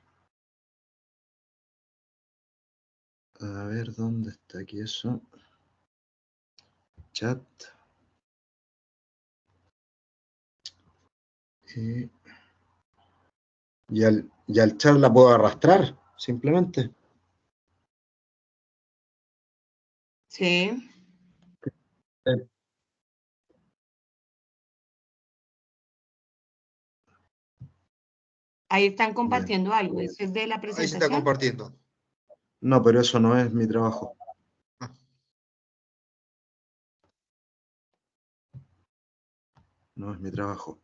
A ver, ¿dónde está aquí eso? Chat. Y al chat la puedo arrastrar, simplemente. Sí. Ahí están compartiendo algo. ¿Eso es de la Ahí se está presentación? compartiendo. No, pero eso no es mi trabajo. Ah. No es mi trabajo.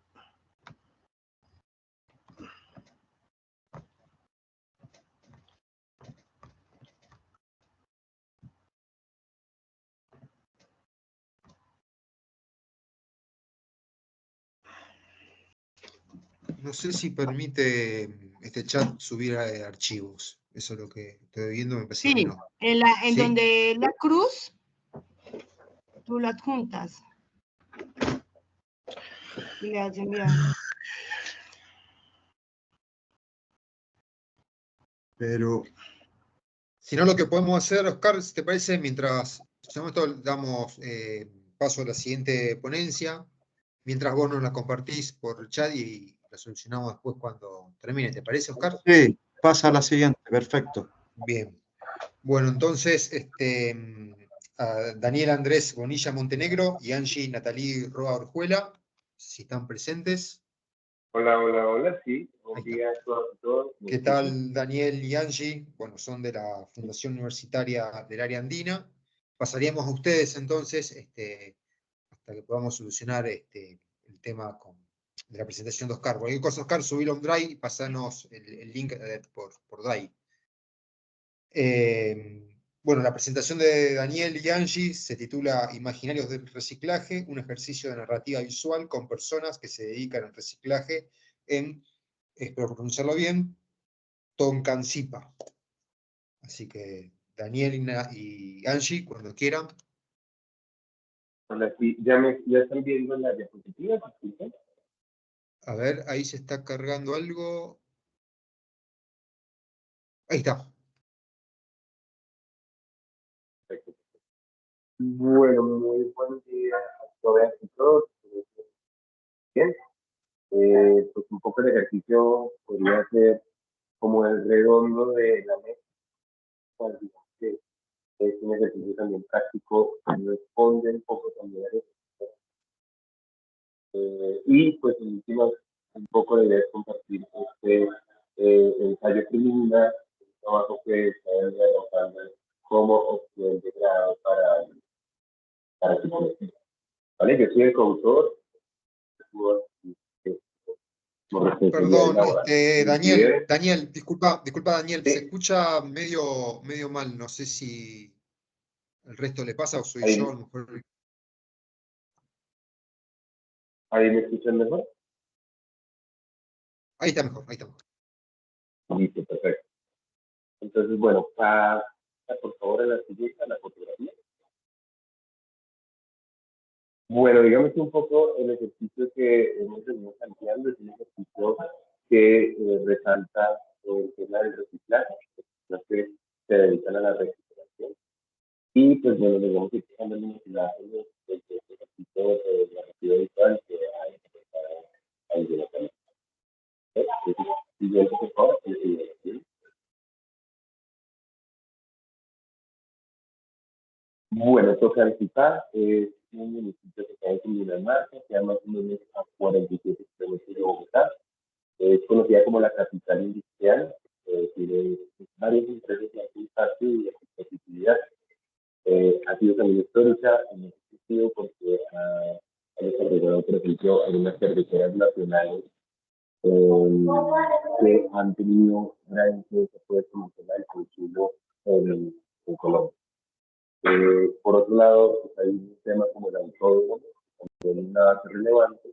No sé si permite este chat subir archivos. Eso es lo que estoy viendo, me parece que Sí, no. en ¿Sí? donde la cruz, tú la adjuntas. Y le das enviar. Pero Si no, lo que podemos hacer, Oscar, si te parece, mientras damos paso a la siguiente ponencia, mientras vos nos la compartís por chat y la solucionamos después cuando termine. ¿Te parece, Oscar? sí, pasa a la siguiente, perfecto. Bien. Bueno, entonces, a Daniel Andrés Bonilla Montenegro y Angie Natalí Roa Orjuela, si están presentes. Hola, hola, hola, sí. Buen Ahí día a todos y todos. ¿Qué tal, Daniel y Angie? Bueno, son de la Fundación Universitaria del Área Andina. Pasaríamos a ustedes entonces, hasta que podamos solucionar el tema de la presentación de Oscar. Cualquier cosa, Oscar, subilo a un Drive y pasanos el link por Drive. Bueno, la presentación de Daniel y Angie se titula Imaginarios del Reciclaje, un ejercicio de narrativa visual con personas que se dedican al reciclaje en, espero pronunciarlo bien, Toncancipa. Así que Daniel y Angie, cuando quieran. Hola, sí. ¿Ya están viendo las diapositivas? ¿Sí? A ver, ahí se está cargando algo. Ahí está. Perfecto. Bueno, muy buen día a todas y todos. Bien. Pues un poco el ejercicio podría ser como el redondo de la mesa. Pues, digamos que es un ejercicio también práctico, responde un poco también a eso. Y pues en últimas, un poco la idea es compartir ensayo preliminar, un trabajo que está realizando como opción de grado para psicología. ¿Vale? Yo soy el coautor, como responsabilidad Perdón, laboral. Daniel, disculpa, Daniel, se Sí, escucha medio mal. No sé si el resto le pasa o soy yo, a ahí, lo mejor. ahí me escuchan mejor. Ahí está mejor, ahí está mejor. Listo, perfecto. Entonces, bueno, por favor a la siguiente, a la fotografía. Bueno, digamos que un poco el ejercicio que hemos venido planteando es un ejercicio que resalta el tema del reciclaje, los que se dedican a la reciclación. Y pues bueno, les vamos a ir dejando en la ejercicio de la narrativa visual que hay ahí de la cámara. Siguiente, por favor. Bueno, Tocancipá es un municipio que está en Cundinamarca, que a más o menos a 47 kilómetros de Bogotá. Es conocida como la capital industrial, tiene varias empresas que hacen parte de la competitividad. Ha sido también histórica en ese sentido porque ha desarrollado, por ejemplo, algunas cerveceras nacionales que han tenido gran influencia sobre el consumo en Colombia. Por otro lado, pues hay un tema como el autódromo, que es una base relevante,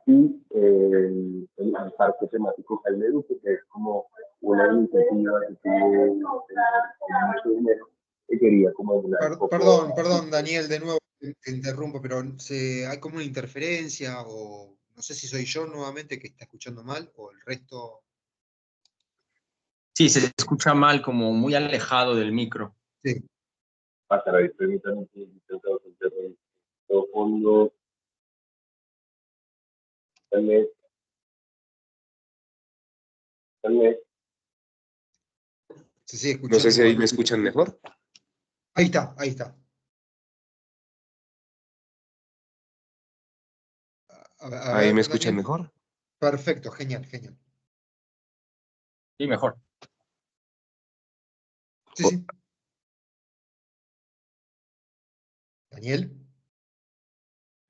y el parque temático Jaime Duque, que es como una iniciativa que tiene mucho dinero, que quería como emular un poco. Perdón, Daniel, de nuevo, Te interrumpo, pero hay como una interferencia o no sé si soy yo nuevamente que está escuchando mal o el resto. Sí, se escucha mal, como muy alejado del micro. Sí. Pasará, permítanme que intentamos hacer todo fondo. Tal vez. Se sigue No sé escuchando si ahí igual. me escuchan mejor. Ahí está, ahí está. A Ahí me ver, escuchan Daniel. mejor. Perfecto, genial, genial. Sí, mejor. Sí, sí. Daniel.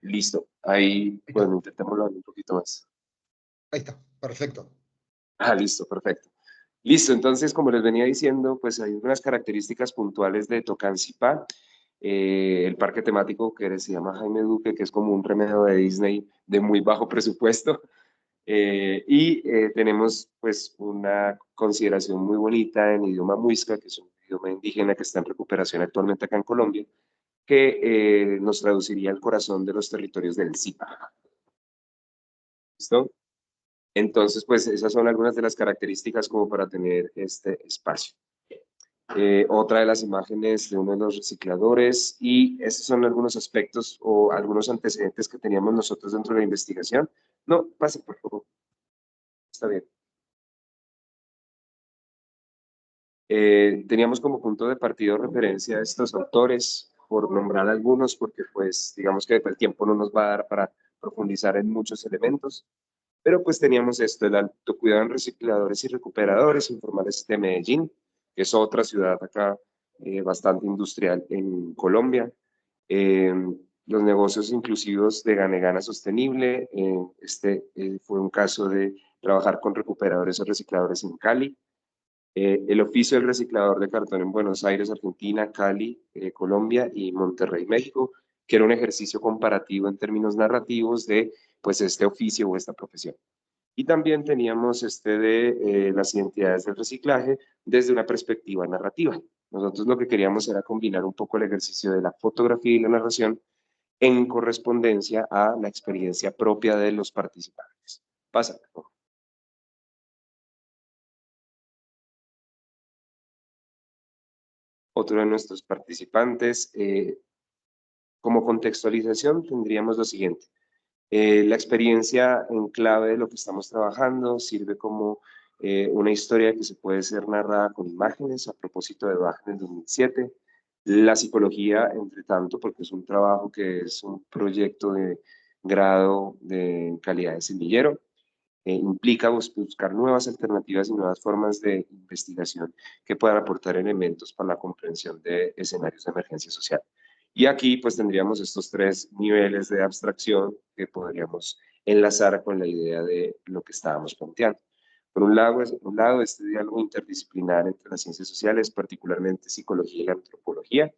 Listo. Ahí, Ahí está, bueno, intentémoslo un poquito más. ahí está, perfecto. Listo, perfecto. Listo, entonces, como les venía diciendo, pues hay unas características puntuales de Tocancipá. El parque temático que se llama Jaime Duque, que es como un remedio de Disney de muy bajo presupuesto. Tenemos pues una consideración muy bonita en idioma muisca, que es un idioma indígena que está en recuperación actualmente acá en Colombia, que nos traduciría el corazón de los territorios del Zipa. ¿Listo? Entonces, pues esas son algunas de las características como para tener este espacio. Otra de las imágenes de uno de los recicladores, y esos son algunos aspectos o algunos antecedentes que teníamos nosotros dentro de la investigación. No, pase por favor. Está bien. Teníamos como punto de partida referencia a estos autores, por nombrar algunos, porque pues digamos que el tiempo no nos va a dar para profundizar en muchos elementos, pero pues teníamos esto, el autocuidado en recicladores y recuperadores informales de Medellín, que es otra ciudad acá bastante industrial en Colombia. Eh, los negocios inclusivos de Gana Sostenible, fue un caso de trabajar con recuperadores o recicladores en Cali. El oficio del reciclador de cartón en Buenos Aires, Argentina, Cali, Colombia y Monterrey, México, que era un ejercicio comparativo en términos narrativos de pues este oficio o esta profesión. Y también teníamos las identidades del reciclaje desde una perspectiva narrativa. Nosotros lo que queríamos era combinar un poco el ejercicio de la fotografía y la narración en correspondencia a la experiencia propia de los participantes. Pasa, por favor. Otro de nuestros participantes, como contextualización tendríamos lo siguiente. La experiencia en clave de lo que estamos trabajando sirve como una historia que se puede ser narrada con imágenes a propósito de Bach en el 2007. La psicología, entre tanto, porque es un trabajo que es un proyecto de grado de calidad de semillero, implica buscar nuevas alternativas y nuevas formas de investigación que puedan aportar elementos para la comprensión de escenarios de emergencia social. Y aquí pues tendríamos estos tres niveles de abstracción que podríamos enlazar con la idea de lo que estábamos planteando. Por un lado, este diálogo interdisciplinar entre las ciencias sociales, particularmente psicología y antropología,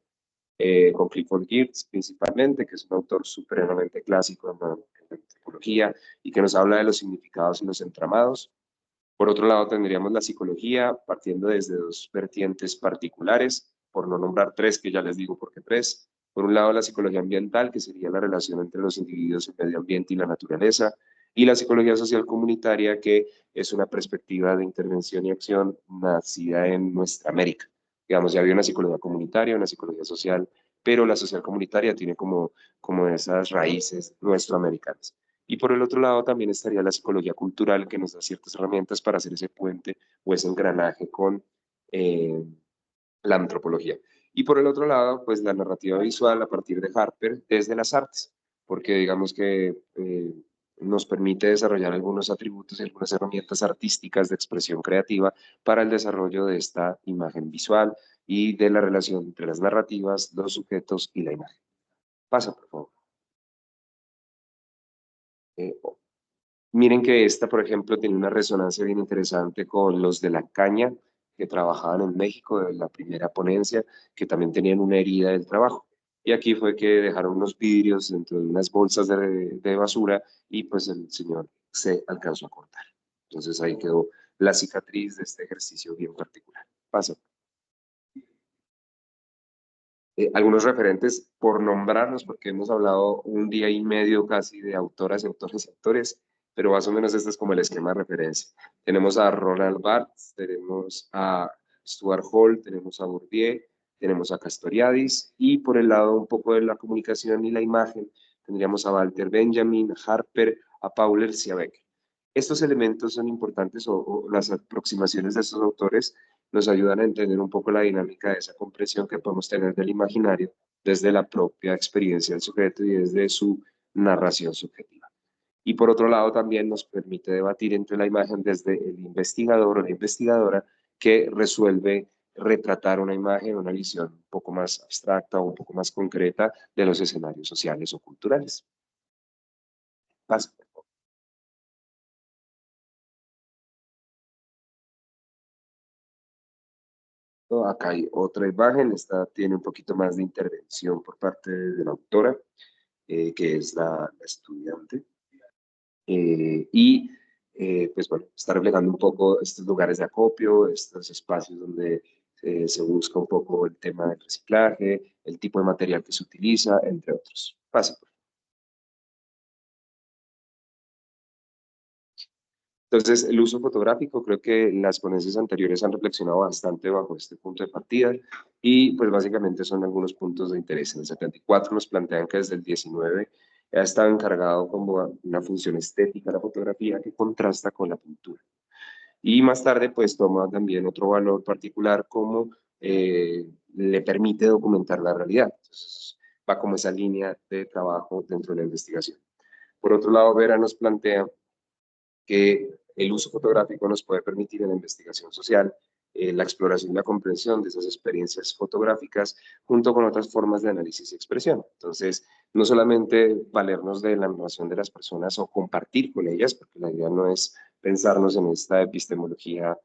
con Clifford Geertz principalmente, que es un autor supremamente clásico en la antropología y que nos habla de los significados y los entramados. Por otro lado, tendríamos la psicología partiendo desde dos vertientes particulares, por no nombrar tres, que ya les digo por qué tres. Por un lado, la psicología ambiental, que sería la relación entre los individuos, el medio ambiente y la naturaleza, y la psicología social comunitaria, que es una perspectiva de intervención y acción nacida en nuestra América. Digamos, ya había una psicología comunitaria, una psicología social, pero la social comunitaria tiene como esas raíces nuestroamericanas. Y por el otro lado también estaría la psicología cultural, que nos da ciertas herramientas para hacer ese puente o ese engranaje con la antropología. Y por el otro lado, pues la narrativa visual a partir de Harper desde las artes, porque digamos que nos permite desarrollar algunos atributos y algunas herramientas artísticas de expresión creativa para el desarrollo de esta imagen visual y de la relación entre las narrativas, los sujetos y la imagen. Pasa, por favor. Miren que esta, por ejemplo, tiene una resonancia bien interesante con los de la caña que trabajaban en México, de la primera ponencia, que también tenían una herida del trabajo. Y aquí fue que dejaron unos vidrios dentro de unas bolsas de basura y pues el señor se alcanzó a cortar. Entonces ahí quedó la cicatriz de este ejercicio bien particular. Pasa. algunos referentes por nombrarlos, porque hemos hablado un día y medio casi de autoras, autores y autores, pero más o menos este es como el esquema de referencia. Tenemos a Roland Barthes, tenemos a Stuart Hall, tenemos a Bourdieu, tenemos a Castoriadis, y por el lado un poco de la comunicación y la imagen, tendríamos a Walter Benjamin, a Harper, a Paulers y a Becker. Estos elementos son importantes, o las aproximaciones de estos autores nos ayudan a entender un poco la dinámica de esa comprensión que podemos tener del imaginario desde la propia experiencia del sujeto y desde su narración subjetiva. Y por otro lado también nos permite debatir entre la imagen desde el investigador o la investigadora que resuelve retratar una imagen, una visión un poco más abstracta o un poco más concreta de los escenarios sociales o culturales. Paso. Acá hay otra imagen, esta tiene un poquito más de intervención por parte de la autora, que es la estudiante. Pues bueno, está reflejando un poco estos lugares de acopio, estos espacios donde se busca un poco el tema del reciclaje, el tipo de material que se utiliza, entre otros. Pase, por favor. Entonces, el uso fotográfico, creo que las ponencias anteriores han reflexionado bastante bajo este punto de partida y pues básicamente son algunos puntos de interés. En el 74 nos plantean que desde el 19 ha estado encargado como una función estética la fotografía que contrasta con la pintura. Y más tarde pues toma también otro valor particular como le permite documentar la realidad. Entonces, va como esa línea de trabajo dentro de la investigación. Por otro lado, Vera nos plantea que el uso fotográfico nos puede permitir en la investigación social la exploración y la comprensión de esas experiencias fotográficas junto con otras formas de análisis y expresión. Entonces, no solamente valernos de la narración de las personas o compartir con ellas, porque la idea no es pensarnos en esta epistemología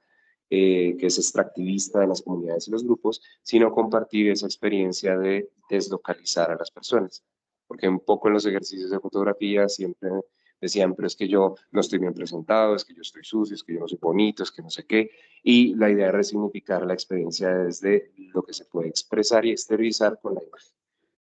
que es extractivista de las comunidades y los grupos, sino compartir esa experiencia de deslocalizar a las personas. Porque un poco en los ejercicios de fotografía siempre decían, pero es que yo no estoy bien presentado, es que yo estoy sucio, es que yo no soy bonito, es que no sé qué. Y la idea es resignificar la experiencia desde lo que se puede expresar y exteriorizar con la imagen.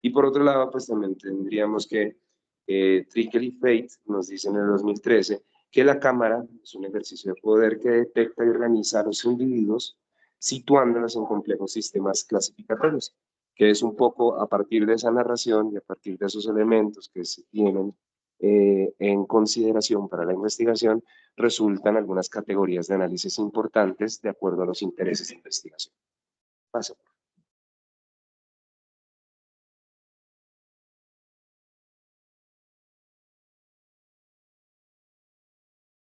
Y por otro lado, pues también tendríamos que Trickle y Fate nos dicen en el 2013 que la cámara es un ejercicio de poder que detecta y organiza a los individuos situándolos en complejos sistemas clasificatorios, que es un poco a partir de esa narración y a partir de esos elementos que se tienen en consideración para la investigación, resultan algunas categorías de análisis importantes de acuerdo a los intereses de investigación. Paso.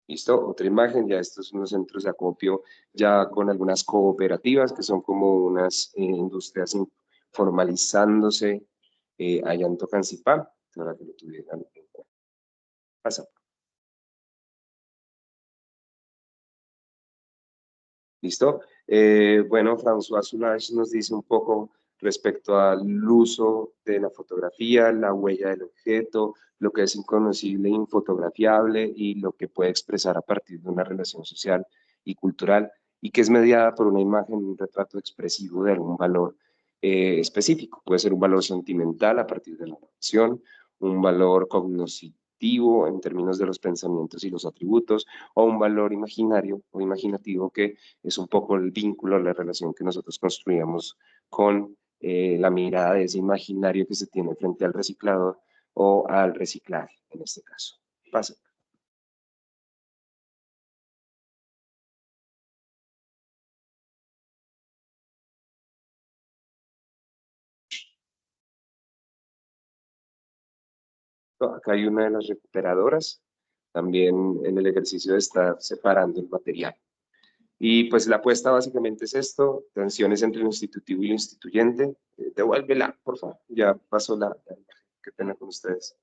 ¿Listo? Otra imagen, ya estos son los centros de acopio ya con algunas cooperativas que son como unas industrias formalizándose allá en Tocancipá, para que lo tuvieran en cuenta. Pasa. ¿Listo? Bueno, François Soulage nos dice un poco respecto al uso de la fotografía, la huella del objeto, lo que es inconocible e infotografiable y lo que puede expresar a partir de una relación social y cultural y que es mediada por una imagen, un retrato expresivo de algún valor específico. Puede ser un valor sentimental a partir de la narración, un valor cognoscitivo en términos de los pensamientos y los atributos, o un valor imaginario o imaginativo que es un poco el vínculo, la relación que nosotros construíamos con la mirada de ese imaginario que se tiene frente al reciclador o al reciclaje, en este caso. Pasa. Acá hay una de las recuperadoras, también en el ejercicio de estar separando el material. Y pues la apuesta básicamente es esto, tensiones entre lo institutivo y lo instituyente. Devuélvela, por favor, ya pasó la imagen, qué pena con ustedes.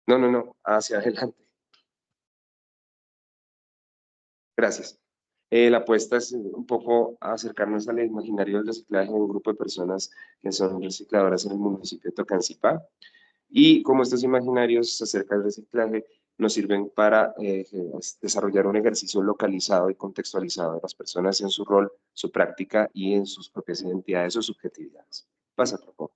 No, hacia adelante. Gracias. La apuesta es un poco acercarnos al imaginario del reciclaje de un grupo de personas que son recicladoras en el municipio de Tocancipá. Y como estos imaginarios se acercan al reciclaje, nos sirven para desarrollar un ejercicio localizado y contextualizado de las personas en su rol, su práctica y en sus propias identidades o subjetividades. Pasa, por favor.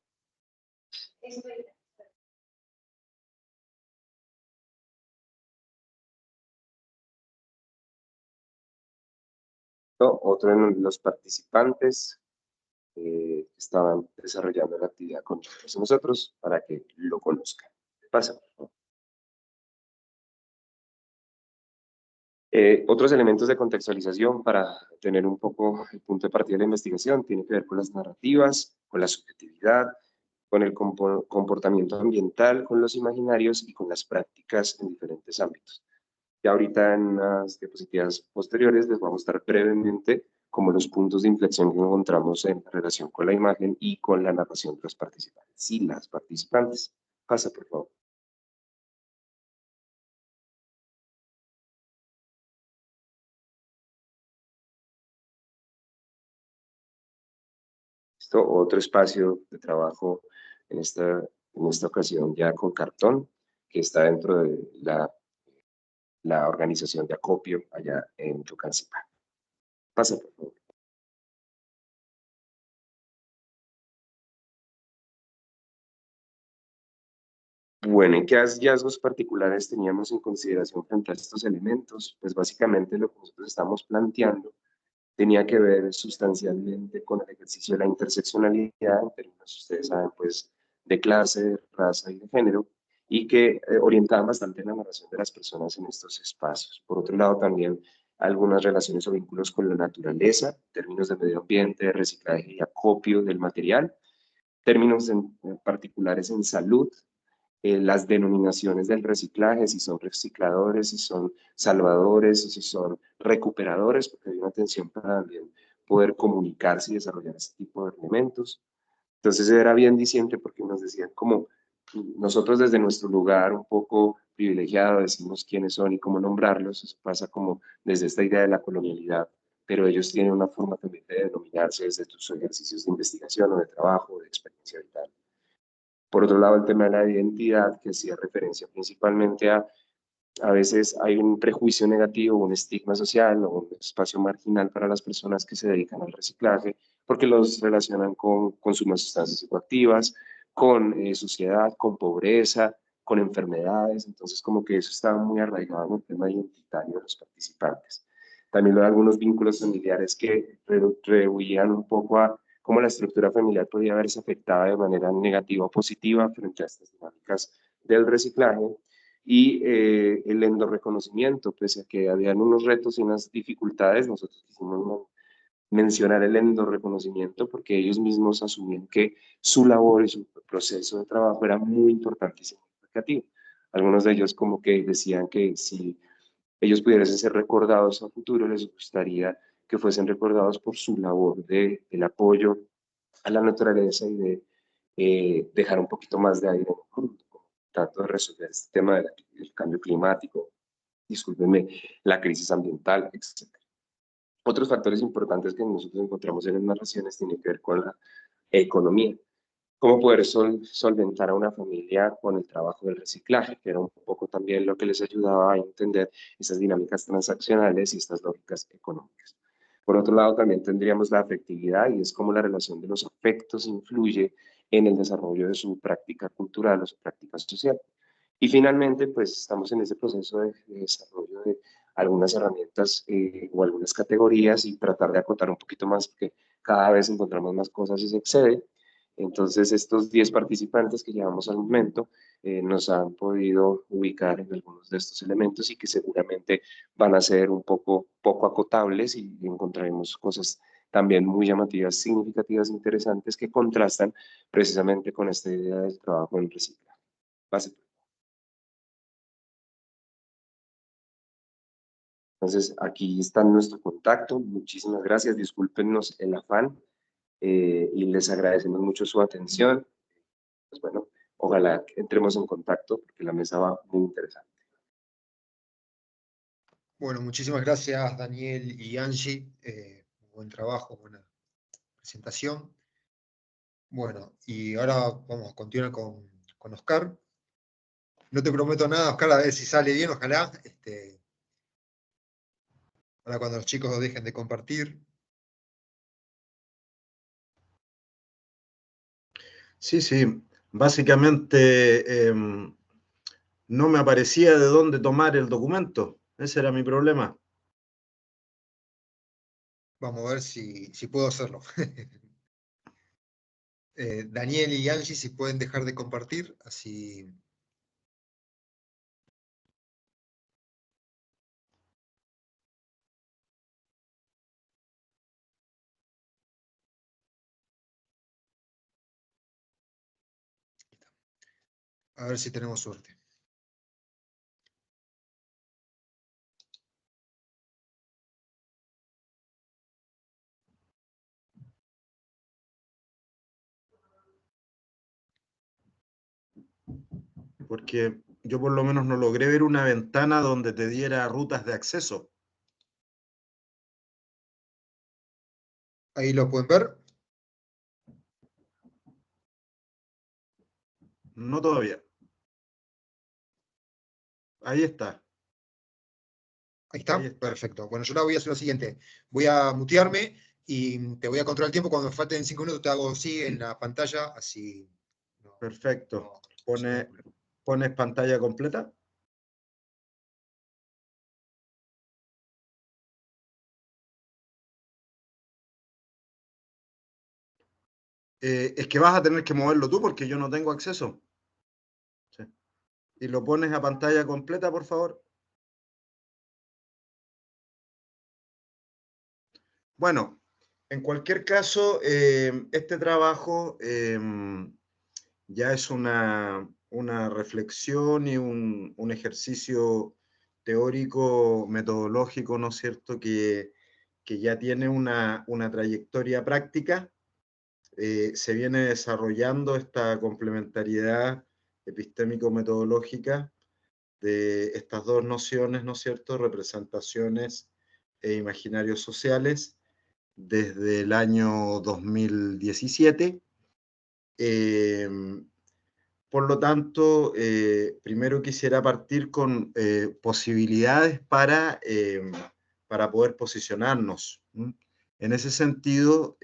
Otro de los participantes que estaban desarrollando la actividad con nosotros para que lo conozcan. Pasa, por favor. Otros elementos de contextualización para tener un poco el punto de partida de la investigación tiene que ver con las narrativas, con la subjetividad, con el comportamiento ambiental, con los imaginarios y con las prácticas en diferentes ámbitos. Ya ahorita en las diapositivas posteriores les voy a mostrar brevemente como los puntos de inflexión que encontramos en relación con la imagen y con la narración de los participantes y las participantes. Pasa, por favor. Otro espacio de trabajo en esta ocasión ya con cartón, que está dentro de la organización de acopio allá en Yucancipá. Pasa, por favor. Bueno, ¿y qué hallazgos particulares teníamos en consideración frente a estos elementos? Pues básicamente lo que nosotros estamos planteando tenía que ver sustancialmente con el ejercicio de la interseccionalidad, en términos, ustedes saben, pues, de clase, de raza y de género, y que orientaban bastante la narración de las personas en estos espacios. Por otro lado, también algunas relaciones o vínculos con la naturaleza, términos de medio ambiente, de reciclaje y acopio del material, términos particulares en salud, las denominaciones del reciclaje, si son recicladores, si son salvadores, o si son recuperadores, porque hay una atención para también poder comunicarse y desarrollar ese tipo de elementos. Entonces era bien diciente porque nos decían como nosotros desde nuestro lugar un poco privilegiado decimos quiénes son y cómo nombrarlos, eso pasa como desde esta idea de la colonialidad, pero ellos tienen una forma también de denominarse desde sus ejercicios de investigación o de trabajo o de experiencia vital. Por otro lado, el tema de la identidad, que hacía referencia principalmente a veces hay un prejuicio negativo, un estigma social o un espacio marginal para las personas que se dedican al reciclaje, porque los relacionan con consumo de sustancias psicoactivas, con suciedad, con pobreza, con enfermedades, entonces como que eso estaba muy arraigado en el tema identitario de los participantes. También hay algunos vínculos familiares que rehuían un poco a cómo la estructura familiar podía verse afectada de manera negativa o positiva frente a estas dinámicas del reciclaje. Y el endorreconocimiento, pese a que habían unos retos y unas dificultades, nosotros quisimos mencionar el endorreconocimiento porque ellos mismos asumían que su labor y su proceso de trabajo era muy importante y significativo. Algunos de ellos como que decían que si ellos pudieran ser recordados a futuro, les gustaría que fuesen recordados por su labor del apoyo a la naturaleza y de dejar un poquito más de aire en el mundo, trato de resolver este tema del cambio climático, discúlpenme, la crisis ambiental, etc. Otros factores importantes que nosotros encontramos en las narraciones tienen que ver con la economía. Cómo poder solventar a una familia con el trabajo del reciclaje, que era un poco también lo que les ayudaba a entender esas dinámicas transaccionales y estas lógicas económicas. Por otro lado, también tendríamos la afectividad y es cómo la relación de los afectos influye en el desarrollo de su práctica cultural o su práctica social. Y finalmente, pues estamos en ese proceso de desarrollo de algunas herramientas o algunas categorías y tratar de acotar un poquito más porque cada vez encontramos más cosas y se excede. Entonces, estos 10 participantes que llevamos al momento nos han podido ubicar en algunos de estos elementos y que seguramente van a ser un poco acotables y encontraremos cosas también muy llamativas, significativas, interesantes que contrastan precisamente con esta idea del trabajo en reciclaje. Entonces, aquí está nuestro contacto. Muchísimas gracias. Discúlpenos el afán y les agradecemos mucho su atención. Pues bueno, ojalá entremos en contacto porque la mesa va muy interesante. Bueno, muchísimas gracias Daniel y Angie. Buen trabajo, buena presentación. Bueno, y ahora vamos a continuar con Oscar. No te prometo nada, Oscar, a ver si sale bien, ojalá. Ahora cuando los chicos dejen de compartir. Sí, sí. Básicamente no me aparecía de dónde tomar el documento. Ese era mi problema. Vamos a ver si puedo hacerlo. Daniel y Angie, si pueden dejar de compartir, así. A ver si tenemos suerte. Porque yo por lo menos no logré ver una ventana donde te diera rutas de acceso. Ahí lo pueden ver. No todavía. Ahí está. Ahí está, Ahí está. perfecto. Bueno, yo ahora voy a hacer lo siguiente. Voy a mutearme y te voy a controlar el tiempo. Cuando me falten 5 minutos te hago sí en la pantalla, así. Perfecto. No. ¿Pones pantalla completa? Es que vas a tener que moverlo tú porque yo no tengo acceso. Sí. Y lo pones a pantalla completa, por favor. Bueno, en cualquier caso, este trabajo ya es una reflexión y un ejercicio teórico, metodológico, ¿no es cierto?, que ya tiene una trayectoria práctica. Se viene desarrollando esta complementariedad epistémico-metodológica de estas dos nociones, ¿no es cierto?, representaciones e imaginarios sociales, desde el año 2017. Por lo tanto, primero quisiera partir con posibilidades para poder posicionarnos. En ese sentido,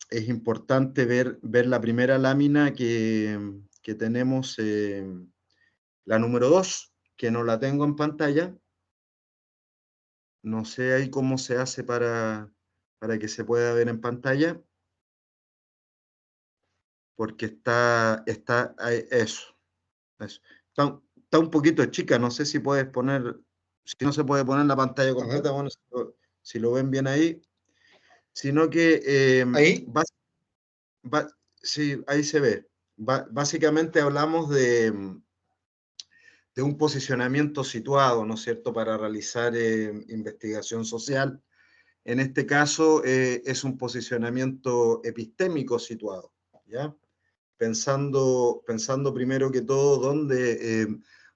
es importante ver la primera lámina que tenemos, la número 2, que no la tengo en pantalla. No sé ahí cómo se hace para que se pueda ver en pantalla, porque está ahí, eso. Está un poquito chica, no sé si puedes poner, si no se puede poner la pantalla completa, bueno, si lo ven bien ahí, sino que ¿Ahí? sí, ahí se ve. Básicamente hablamos de un posicionamiento situado, ¿no es cierto?, para realizar investigación social. En este caso es un posicionamiento epistémico situado, ¿ya? Pensando primero que todo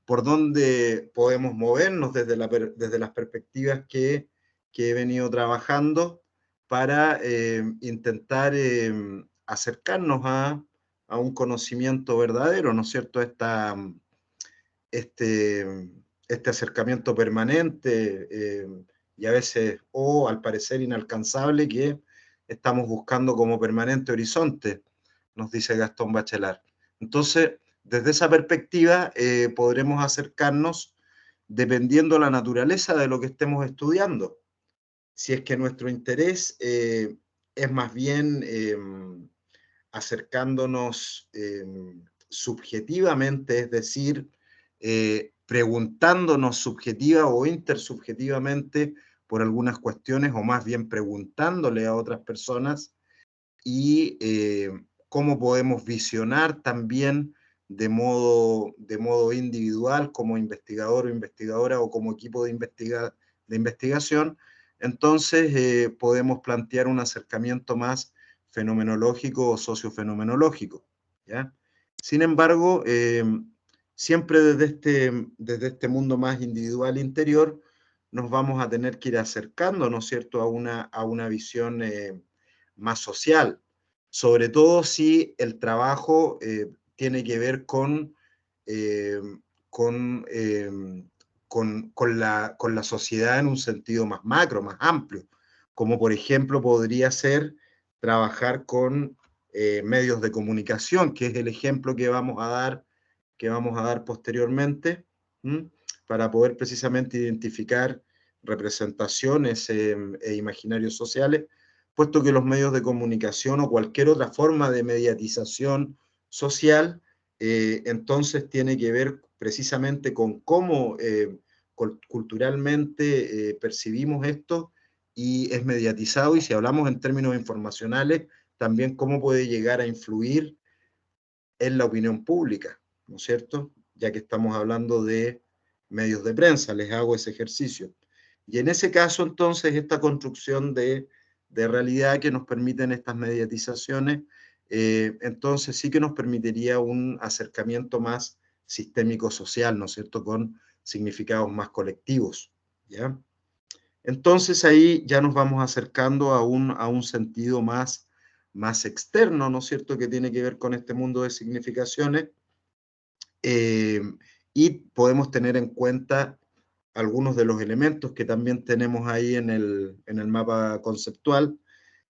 por dónde podemos movernos desde las perspectivas que he venido trabajando para intentar acercarnos a un conocimiento verdadero, ¿no es cierto?, este acercamiento permanente y a veces, al parecer inalcanzable, que estamos buscando como permanente horizonte, nos dice Gastón Bachelard. Entonces, desde esa perspectiva, podremos acercarnos dependiendo la naturaleza de lo que estemos estudiando. Si es que nuestro interés es más bien acercándonos subjetivamente, es decir, preguntándonos subjetiva o intersubjetivamente por algunas cuestiones, o más bien preguntándole a otras personas, y cómo podemos visionar también de modo individual como investigador o investigadora o como equipo de investigación, entonces podemos plantear un acercamiento más fenomenológico o sociofenomenológico, ¿ya? Sin embargo, siempre desde este mundo más individual interior, nos vamos a tener que ir acercando, ¿no es cierto?, a una visión más social, sobre todo si el trabajo tiene que ver con la sociedad en un sentido más macro, más amplio, como por ejemplo podría ser trabajar con medios de comunicación, que es el ejemplo que vamos a dar posteriormente, para poder precisamente identificar representaciones e imaginarios sociales, puesto que los medios de comunicación o cualquier otra forma de mediatización social, entonces tiene que ver precisamente con cómo culturalmente percibimos esto y es mediatizado, y si hablamos en términos informacionales, también cómo puede llegar a influir en la opinión pública, ¿no es cierto? Ya que estamos hablando de medios de prensa, les hago ese ejercicio. Y en ese caso, entonces, esta construcción de realidad que nos permiten estas mediatizaciones, entonces sí que nos permitiría un acercamiento más sistémico-social, ¿no es cierto?, con significados más colectivos, ¿ya? Entonces ahí ya nos vamos acercando a un sentido más externo, ¿no es cierto?, que tiene que ver con este mundo de significaciones, y podemos tener en cuenta algunos de los elementos que también tenemos ahí en el mapa conceptual,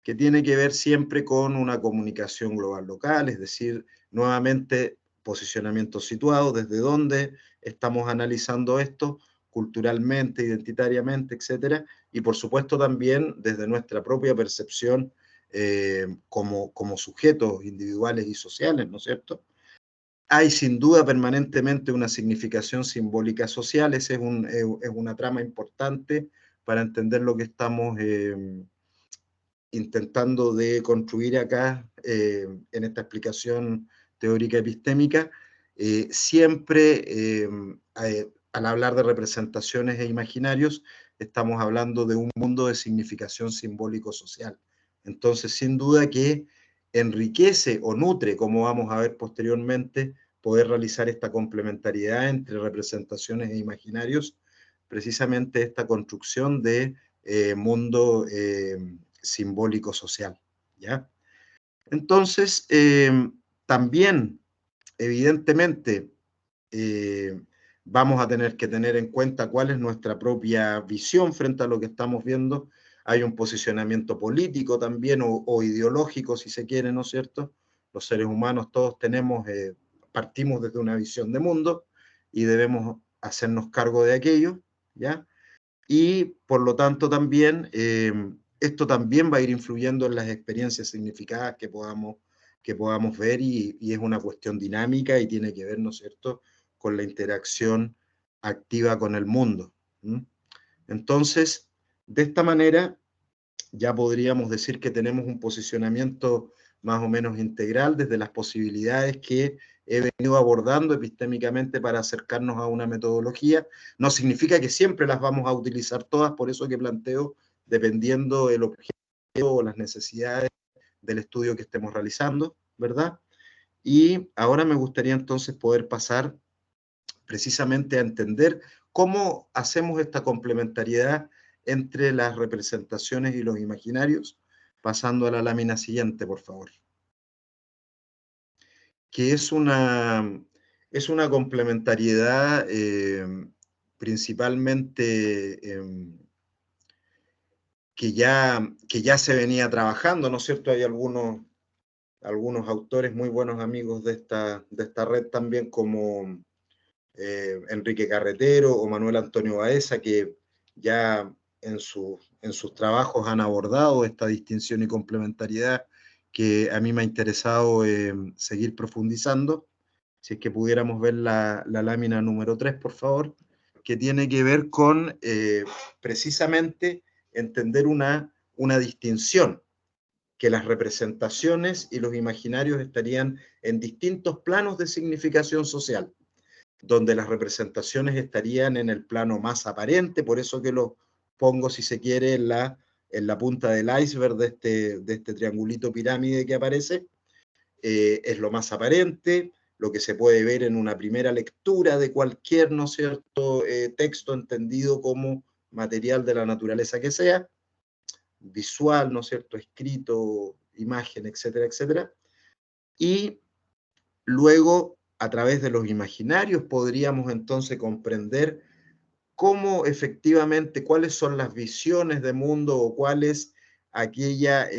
que tiene que ver siempre con una comunicación global local, es decir, nuevamente posicionamiento situado, desde dónde estamos analizando esto, culturalmente, identitariamente, etcétera, y por supuesto también desde nuestra propia percepción como sujetos individuales y sociales, ¿no es cierto? Hay sin duda permanentemente una significación simbólica social, esa es una trama importante para entender lo que estamos intentando de construir acá en esta explicación teórica epistémica. Siempre al hablar de representaciones e imaginarios, estamos hablando de un mundo de significación simbólico-social. Entonces, sin duda que enriquece o nutre, como vamos a ver posteriormente, poder realizar esta complementariedad entre representaciones e imaginarios, precisamente esta construcción de mundo simbólico-social, ¿ya? Entonces, también, evidentemente, vamos a tener que tener en cuenta cuál es nuestra propia visión frente a lo que estamos viendo. Hay un posicionamiento político también, o ideológico, si se quiere, ¿no es cierto? Los seres humanos todos partimos desde una visión de mundo y debemos hacernos cargo de aquello, ¿ya? Y por lo tanto también, esto también va a ir influyendo en las experiencias significadas que podamos ver, y es una cuestión dinámica y tiene que ver, ¿no es cierto?, con la interacción activa con el mundo. Entonces, de esta manera, ya podríamos decir que tenemos un posicionamiento más o menos integral desde las posibilidades que he venido abordando epistémicamente para acercarnos a una metodología. No significa que siempre las vamos a utilizar todas, por eso que planteo, dependiendo del objeto o las necesidades del estudio que estemos realizando, ¿verdad? Y ahora me gustaría entonces poder pasar precisamente a entender cómo hacemos esta complementariedad entre las representaciones y los imaginarios, pasando a la lámina siguiente, por favor. Que es una complementariedad principalmente que ya se venía trabajando, ¿no es cierto? Hay algunos autores muy buenos amigos de esta red también, como Enrique Carretero o Manuel Antonio Baeza, que ya en sus trabajos han abordado esta distinción y complementariedad que a mí me ha interesado seguir profundizando. Si es que pudiéramos ver la lámina número 3, por favor, que tiene que ver con precisamente entender una distinción, que las representaciones y los imaginarios estarían en distintos planos de significación social, donde las representaciones estarían en el plano más aparente, por eso que lo pongo, si se quiere, en la punta del iceberg de este triangulito pirámide que aparece. Es lo más aparente, lo que se puede ver en una primera lectura de cualquier, ¿no es cierto?, texto entendido como material de la naturaleza que sea, visual, ¿no es cierto?, escrito, imagen, etcétera, etcétera. Y luego, a través de los imaginarios, podríamos entonces comprender cómo efectivamente, cuáles son las visiones de mundo o cuál es aquella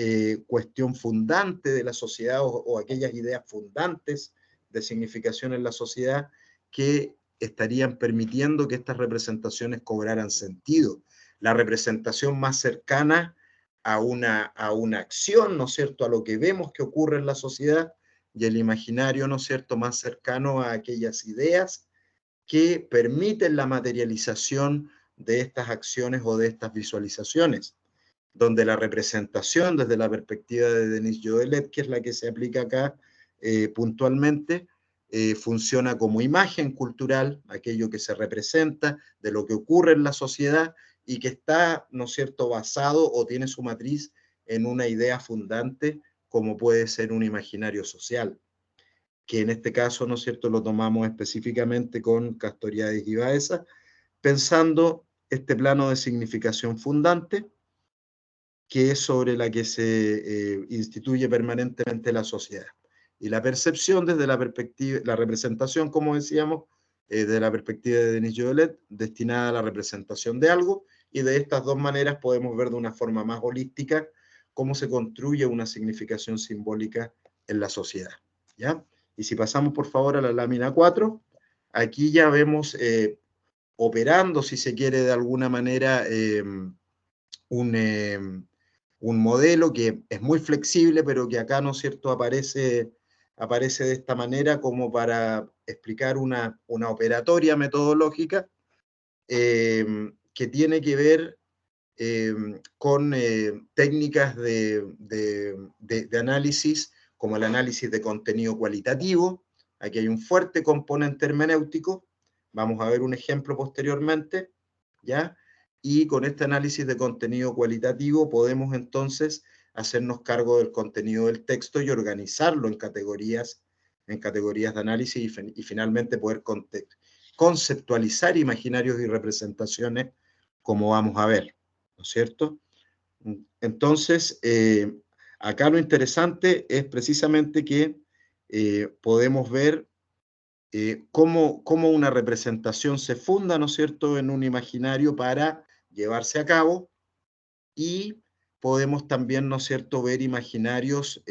cuestión fundante de la sociedad o aquellas ideas fundantes de significación en la sociedad que estarían permitiendo que estas representaciones cobraran sentido. La representación más cercana a una acción, ¿no es cierto?, a lo que vemos que ocurre en la sociedad, y el imaginario, ¿no es cierto?, más cercano a aquellas ideas que permiten la materialización de estas acciones o de estas visualizaciones, donde la representación desde la perspectiva de Denis Jodelet, que es la que se aplica acá puntualmente, funciona como imagen cultural, aquello que se representa de lo que ocurre en la sociedad y que está, ¿no es cierto?, basado o tiene su matriz en una idea fundante como puede ser un imaginario social, que en este caso, ¿no es cierto?, lo tomamos específicamente con Castoriadis y Baeza, pensando este plano de significación fundante, que es sobre la que se instituye permanentemente la sociedad. Y la percepción desde la perspectiva, la representación, como decíamos, de la perspectiva de Denis Jodelet, destinada a la representación de algo, y de estas dos maneras podemos ver de una forma más holística cómo se construye una significación simbólica en la sociedad, ¿ya? Y si pasamos, por favor, a la lámina 4, aquí ya vemos operando, si se quiere, de alguna manera, un modelo que es muy flexible, pero que acá, ¿no es cierto?, aparece de esta manera como para explicar una operatoria metodológica que tiene que ver con técnicas de análisis, como el análisis de contenido cualitativo. Aquí hay un fuerte componente hermenéutico. Vamos a ver un ejemplo posteriormente, ¿ya? Y con este análisis de contenido cualitativo podemos entonces hacernos cargo del contenido del texto y organizarlo en categorías de análisis y finalmente poder conceptualizar imaginarios y representaciones, como vamos a ver, ¿no es cierto? Entonces, acá lo interesante es precisamente que podemos ver cómo una representación se funda, ¿no es cierto?, en un imaginario para llevarse a cabo, y podemos también, ¿no es cierto?, ver imaginarios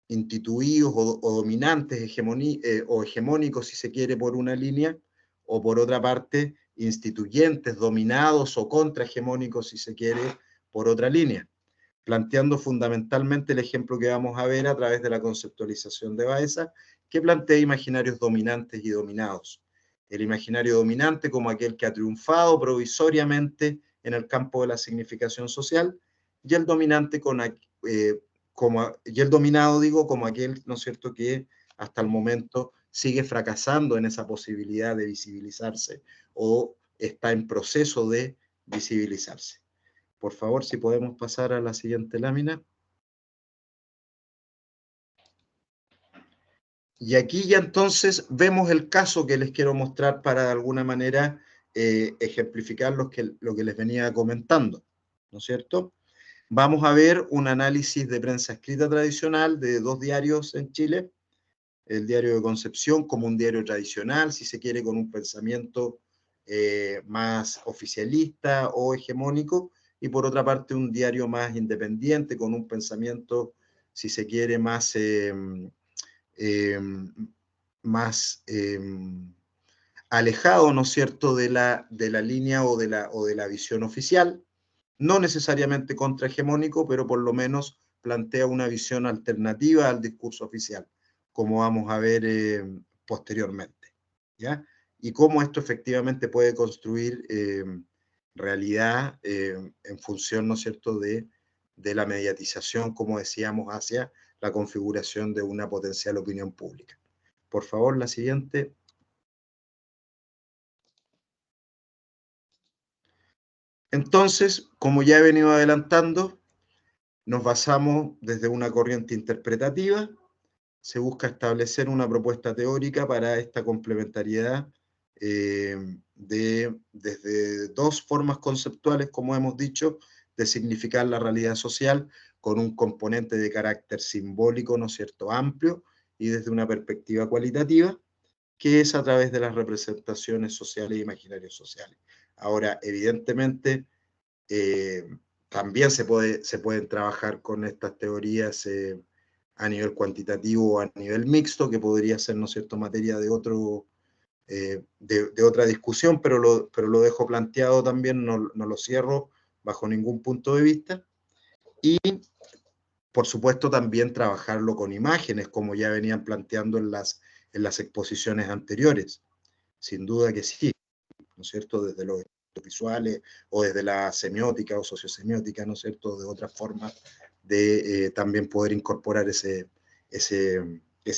instituidos o dominantes o hegemónicos, si se quiere, por una línea, o por otra parte, instituyentes, dominados o contrahegemónicos, si se quiere, por otra línea, planteando fundamentalmente el ejemplo que vamos a ver a través de la conceptualización de Baeza, que plantea imaginarios dominantes y dominados. El imaginario dominante como aquel que ha triunfado provisoriamente en el campo de la significación social, y el dominante y el dominado, digo, como aquel, ¿no es cierto?, que hasta el momento sigue fracasando en esa posibilidad de visibilizarse o está en proceso de visibilizarse. Por favor, si podemos pasar a la siguiente lámina. Y aquí ya entonces vemos el caso que les quiero mostrar para de alguna manera ejemplificar lo que les venía comentando, ¿no es cierto? Vamos a ver un análisis de prensa escrita tradicional de dos diarios en Chile, el diario de Concepción como un diario tradicional, si se quiere, con un pensamiento más oficialista o hegemónico, y por otra parte un diario más independiente, con un pensamiento, si se quiere, más alejado, ¿no es cierto?, de la línea o de la visión oficial, no necesariamente contrahegemónico, pero por lo menos plantea una visión alternativa al discurso oficial, como vamos a ver posteriormente, ¿ya? Y cómo esto efectivamente puede construir realidad en función, ¿no es cierto?, de la mediatización, como decíamos, hacia la configuración de una potencial opinión pública. Por favor, la siguiente. Entonces, como ya he venido adelantando, nos basamos desde una corriente interpretativa, se busca establecer una propuesta teórica para esta complementariedad desde dos formas conceptuales, como hemos dicho, de significar la realidad social con un componente de carácter simbólico, ¿no es cierto?, amplio, y desde una perspectiva cualitativa, que es a través de las representaciones sociales e imaginarios sociales. Ahora, evidentemente, también se pueden trabajar con estas teorías a nivel cuantitativo o a nivel mixto, que podría ser, ¿no es cierto?, materia de otra discusión, pero lo dejo planteado también, no lo cierro bajo ningún punto de vista. Y, por supuesto, también trabajarlo con imágenes, como ya venían planteando en las exposiciones anteriores. Sin duda que sí, ¿no es cierto?, desde los visuales o desde la semiótica o sociosemiótica, ¿no es cierto?, de otras formas de también poder incorporar ese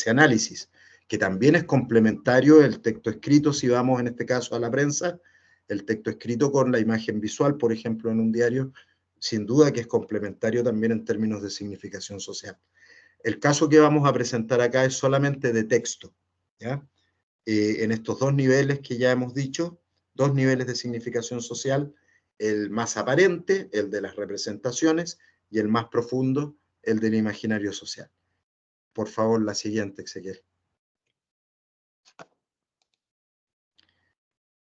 análisis, que también es complementario el texto escrito, si vamos en este caso a la prensa, el texto escrito con la imagen visual, por ejemplo, en un diario, sin duda que es complementario también en términos de significación social. El caso que vamos a presentar acá es solamente de texto, ¿ya? En estos dos niveles que ya hemos dicho, dos niveles de significación social, el más aparente, el de las representaciones, y el más profundo, el del imaginario social. Por favor, la siguiente, Ezequiel.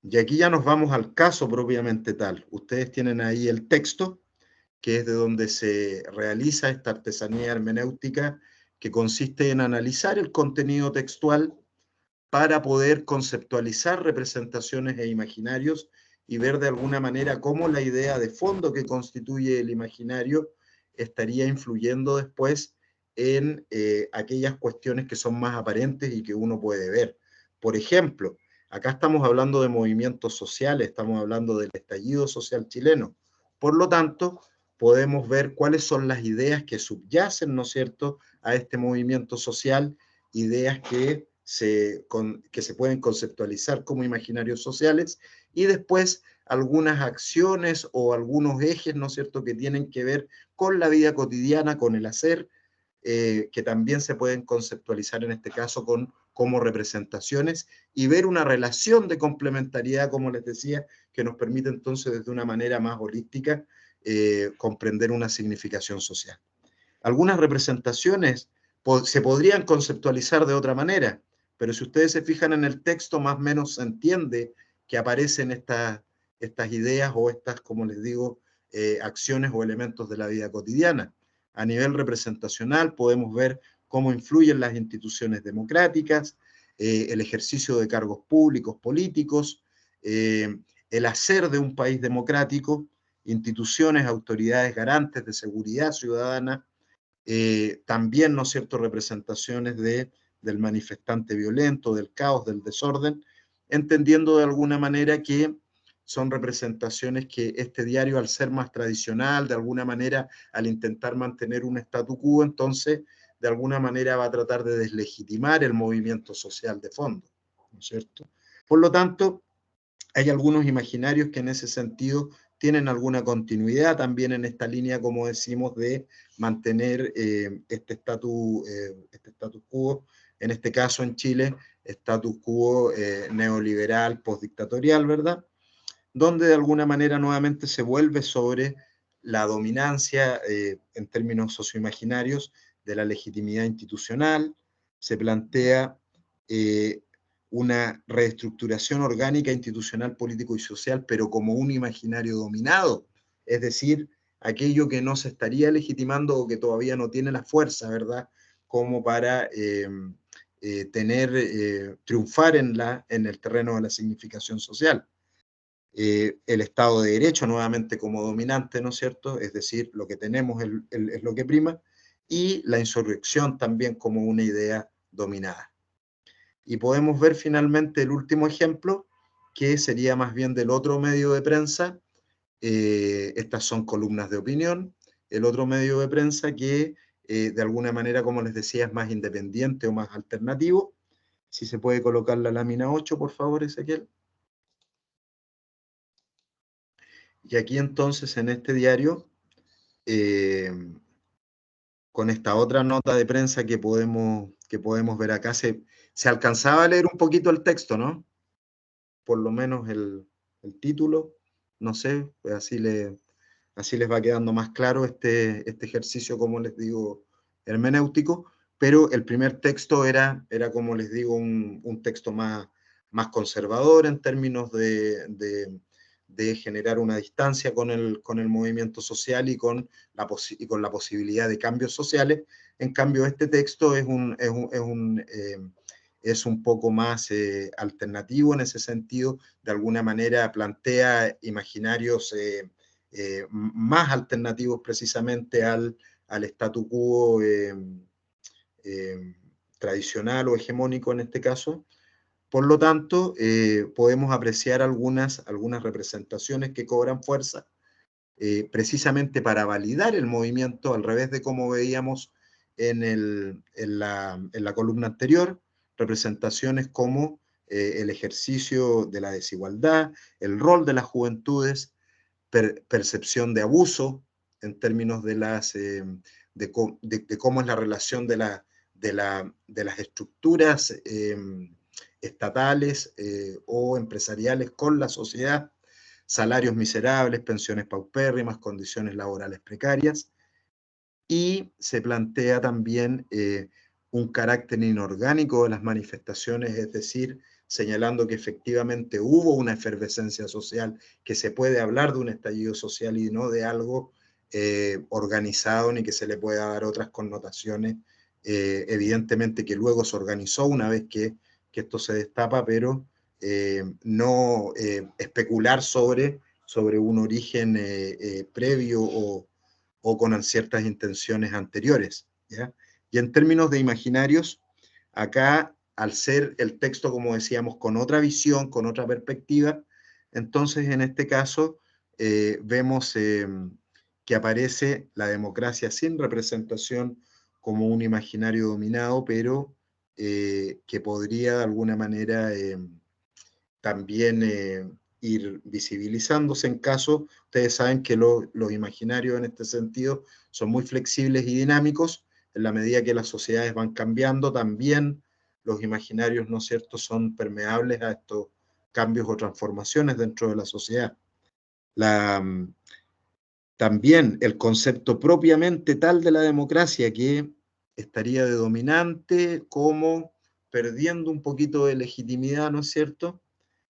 Y aquí ya nos vamos al caso propiamente tal. Ustedes tienen ahí el texto, que es de donde se realiza esta artesanía hermenéutica, que consiste en analizar el contenido textual para poder conceptualizar representaciones e imaginarios y ver de alguna manera cómo la idea de fondo que constituye el imaginario estaría influyendo después en aquellas cuestiones que son más aparentes y que uno puede ver. Por ejemplo, acá estamos hablando de movimientos sociales, estamos hablando del estallido social chileno. Por lo tanto, podemos ver cuáles son las ideas que subyacen, ¿no es cierto?, a este movimiento social, ideas que se pueden conceptualizar como imaginarios sociales, y después algunas acciones o algunos ejes, ¿no es cierto?, que tienen que ver con la vida cotidiana, con el hacer, que también se pueden conceptualizar en este caso como representaciones, y ver una relación de complementariedad, como les decía, que nos permite entonces desde una manera más holística comprender una significación social. Algunas representaciones se podrían conceptualizar de otra manera, pero si ustedes se fijan en el texto, más o menos se entiende que aparecen estas ideas o estas, como les digo, acciones o elementos de la vida cotidiana. A nivel representacional podemos ver cómo influyen las instituciones democráticas, el ejercicio de cargos públicos, políticos, el hacer de un país democrático, instituciones, autoridades garantes de seguridad ciudadana, también, ¿no es cierto?, representaciones del manifestante violento, del caos, del desorden, entendiendo de alguna manera que son representaciones que este diario, al ser más tradicional, de alguna manera, al intentar mantener un statu quo, entonces, de alguna manera va a tratar de deslegitimar el movimiento social de fondo, ¿no es cierto? Por lo tanto, hay algunos imaginarios que en ese sentido tienen alguna continuidad también en esta línea, como decimos, de mantener este status quo, en este caso en Chile, status quo neoliberal, postdictatorial, ¿verdad? Donde de alguna manera nuevamente se vuelve sobre la dominancia en términos socioimaginarios de la legitimidad institucional, se plantea una reestructuración orgánica, institucional, político y social, pero como un imaginario dominado, es decir, aquello que no se estaría legitimando o que todavía no tiene la fuerza, ¿verdad?, como para triunfar en el terreno de la significación social. El Estado de Derecho nuevamente como dominante, ¿no es cierto?, es decir, lo que tenemos es lo que prima, y la insurrección también como una idea dominada. Y podemos ver finalmente el último ejemplo, que sería más bien del otro medio de prensa. Estas son columnas de opinión. El otro medio de prensa que de alguna manera, como les decía, es más independiente o más alternativo. Si se puede colocar la lámina 8, por favor, Ezequiel. Y aquí entonces en este diario, con esta otra nota de prensa que podemos ver acá, se alcanzaba a leer un poquito el texto, ¿no? Por lo menos el título, no sé, pues así les va quedando más claro este ejercicio, como les digo, hermenéutico, pero el primer texto era como les digo, un texto más conservador en términos de generar una distancia con el movimiento social y con la posibilidad de cambios sociales. En cambio, este texto es un poco más alternativo en ese sentido, de alguna manera plantea imaginarios más alternativos precisamente al statu quo tradicional o hegemónico en este caso. Por lo tanto, podemos apreciar algunas representaciones que cobran fuerza precisamente para validar el movimiento, al revés de como veíamos en la columna anterior, representaciones como el ejercicio de la desigualdad, el rol de las juventudes, percepción de abuso en términos de cómo es la relación de las estructuras estatales o empresariales con la sociedad, salarios miserables, pensiones paupérrimas, condiciones laborales precarias, y se plantea también un carácter inorgánico de las manifestaciones, es decir, señalando que efectivamente hubo una efervescencia social, que se puede hablar de un estallido social y no de algo organizado, ni que se le pueda dar otras connotaciones, evidentemente que luego se organizó una vez que esto se destapa, pero no especular sobre un origen previo o con ciertas intenciones anteriores, ¿ya? Y en términos de imaginarios, acá, al ser el texto, como decíamos, con otra visión, con otra perspectiva, entonces en este caso vemos que aparece la democracia sin representación como un imaginario dominado, pero que podría de alguna manera también ir visibilizándose en caso, ustedes saben que los imaginarios en este sentido son muy flexibles y dinámicos, en la medida que las sociedades van cambiando, también los imaginarios, ¿no es cierto?, son permeables a estos cambios o transformaciones dentro de la sociedad. También el concepto propiamente tal de la democracia, que estaría de dominante como perdiendo un poquito de legitimidad, ¿no es cierto?,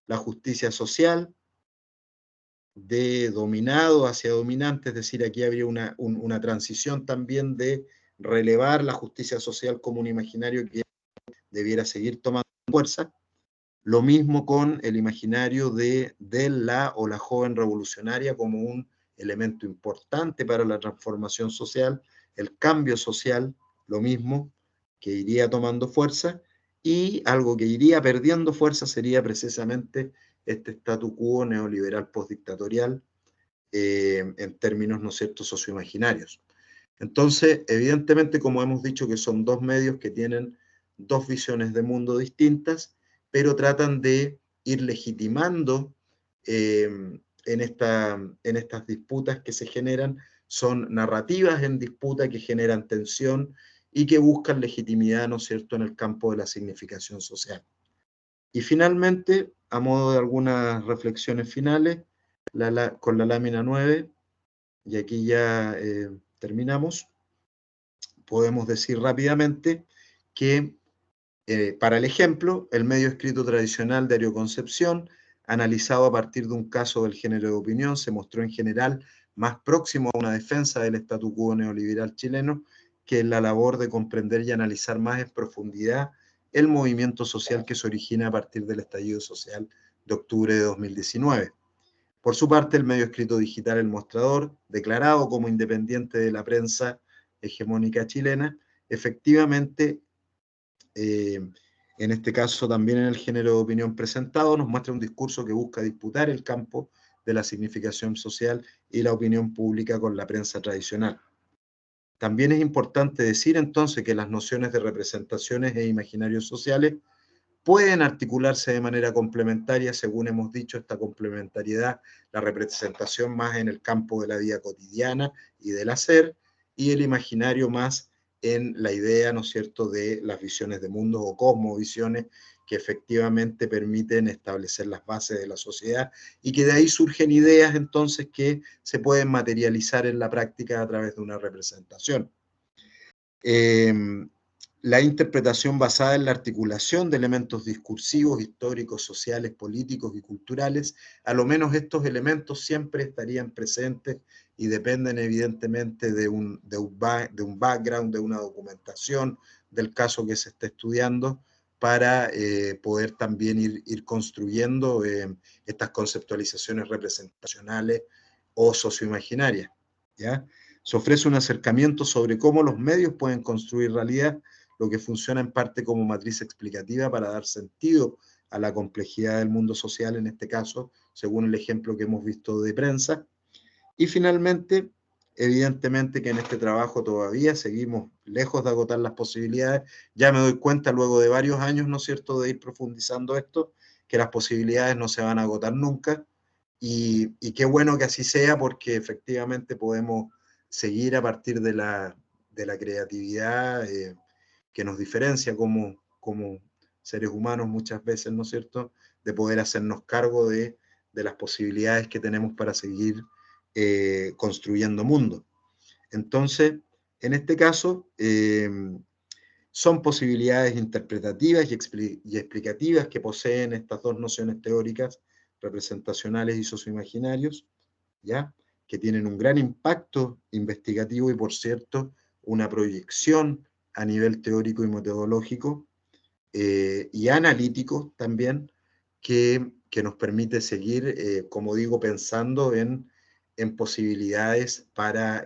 la justicia social, de dominado hacia dominante, es decir, aquí habría una transición también de relevar la justicia social como un imaginario que debiera seguir tomando fuerza. Lo mismo con el imaginario de la o la joven revolucionaria como un elemento importante para la transformación social, el cambio social, lo mismo, que iría tomando fuerza, y algo que iría perdiendo fuerza sería precisamente este statu quo neoliberal postdictatorial en términos, ¿no es cierto?, socioimaginarios. Entonces, evidentemente, como hemos dicho, que son dos medios que tienen dos visiones de mundo distintas, pero tratan de ir legitimando en estas disputas que se generan, son narrativas en disputa que generan tensión y que buscan legitimidad, ¿no es cierto?, en el campo de la significación social. Y finalmente, a modo de algunas reflexiones finales, con la lámina 9, y aquí ya terminamos, podemos decir rápidamente que para el ejemplo, el medio escrito tradicional Diario Concepción, analizado a partir de un caso del género de opinión, se mostró en general más próximo a una defensa del statu quo neoliberal chileno que en la labor de comprender y analizar más en profundidad el movimiento social que se origina a partir del estallido social de octubre de 2019. Por su parte, el medio escrito digital El Mostrador, declarado como independiente de la prensa hegemónica chilena, efectivamente, en este caso también en el género de opinión presentado, nos muestra un discurso que busca disputar el campo de la significación social y la opinión pública con la prensa tradicional. También es importante decir entonces que las nociones de representaciones e imaginarios sociales pueden articularse de manera complementaria, según hemos dicho, esta complementariedad, la representación más en el campo de la vida cotidiana y del hacer, y el imaginario más en la idea, ¿no es cierto?, de las visiones de mundo o cosmovisiones que efectivamente permiten establecer las bases de la sociedad y que de ahí surgen ideas entonces que se pueden materializar en la práctica a través de una representación. la interpretación basada en la articulación de elementos discursivos, históricos, sociales, políticos y culturales, a lo menos estos elementos siempre estarían presentes y dependen evidentemente de un background, de una documentación del caso que se está estudiando, para poder también ir construyendo estas conceptualizaciones representacionales o socioimaginarias, ¿ya? Se ofrece un acercamiento sobre cómo los medios pueden construir realidad, lo que funciona en parte como matriz explicativa para dar sentido a la complejidad del mundo social, en este caso, según el ejemplo que hemos visto de prensa. Y finalmente, evidentemente que en este trabajo todavía seguimos lejos de agotar las posibilidades. Ya me doy cuenta luego de varios años, ¿no es cierto?, de ir profundizando esto, que las posibilidades no se van a agotar nunca. Y qué bueno que así sea, porque efectivamente podemos seguir a partir de la creatividad que nos diferencia como seres humanos muchas veces, ¿no es cierto?, de poder hacernos cargo de las posibilidades que tenemos para seguir construyendo mundo. Entonces, en este caso, son posibilidades interpretativas y explicativas que poseen estas dos nociones teóricas, representacionales y socioimaginarios, ¿ya?, que tienen un gran impacto investigativo y, por cierto, una proyección a nivel teórico y metodológico y analítico también, que nos permite seguir, como digo, pensando en posibilidades para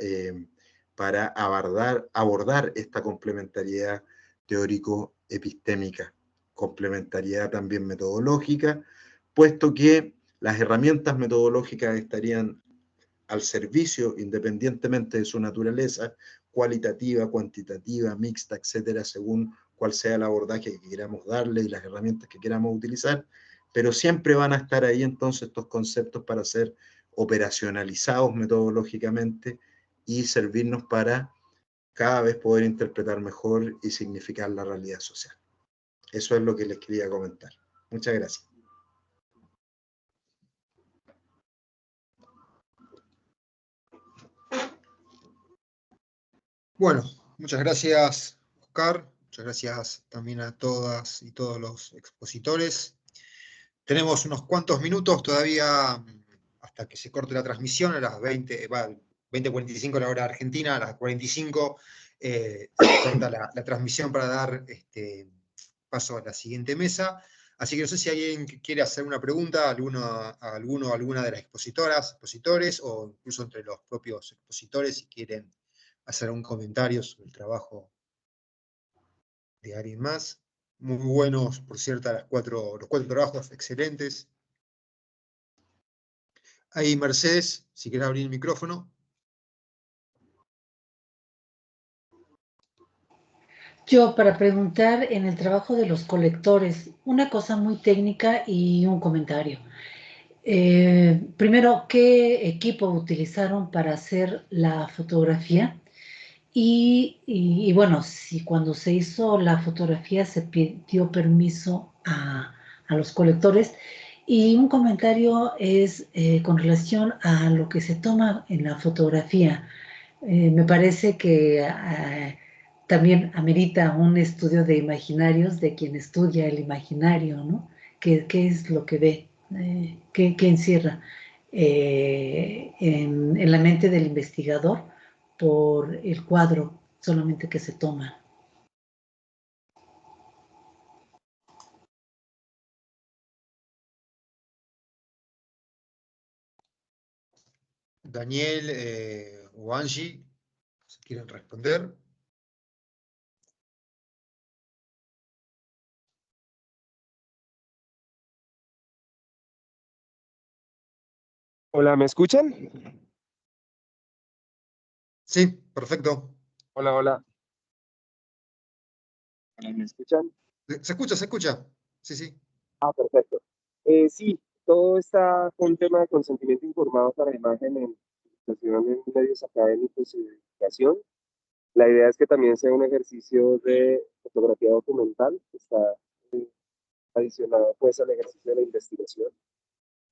abordar esta complementariedad teórico-epistémica, complementariedad también metodológica, puesto que las herramientas metodológicas estarían al servicio, independientemente de su naturaleza, cualitativa, cuantitativa, mixta, etcétera, según cuál sea el abordaje que queramos darle y las herramientas que queramos utilizar, pero siempre van a estar ahí entonces estos conceptos para ser operacionalizados metodológicamente y servirnos para cada vez poder interpretar mejor y significar la realidad social. Eso es lo que les quería comentar. Muchas gracias. Bueno, muchas gracias, Oscar. Muchas gracias también a todas y todos los expositores. Tenemos unos cuantos minutos todavía hasta que se corte la transmisión, a las 20:45 la hora argentina, a las 45 se corta la transmisión para dar paso a la siguiente mesa. Así que no sé si alguien quiere hacer una pregunta a alguno o alguna de las expositoras, expositores, o incluso entre los propios expositores, si quieren hacer un comentario sobre el trabajo de alguien más. Muy buenos, por cierto, los cuatro trabajos, excelentes. Ahí, Mercedes, si querés abrir el micrófono. Yo, para preguntar en el trabajo de los colectores, una cosa muy técnica y un comentario. Primero, ¿qué equipo utilizaron para hacer la fotografía? Y bueno, si cuando se hizo la fotografía se pidió permiso a los colectores. Y un comentario es con relación a lo que se toma en la fotografía. Me parece que también amerita un estudio de imaginarios de quien estudia el imaginario, ¿no? ¿Qué es lo que ve? ¿Qué encierra en la mente del investigador por el cuadro solamente que se toma? Daniel o Angie, si quieren responder. Hola, ¿me escuchan? Sí, perfecto. Hola, hola. ¿Me escuchan? Se escucha, se escucha. Sí, sí. Ah, perfecto. Sí, todo está con tema de consentimiento informado para imagen en medios académicos y de educación. La idea es que también sea un ejercicio de fotografía documental, que está adicionado pues al ejercicio de la investigación.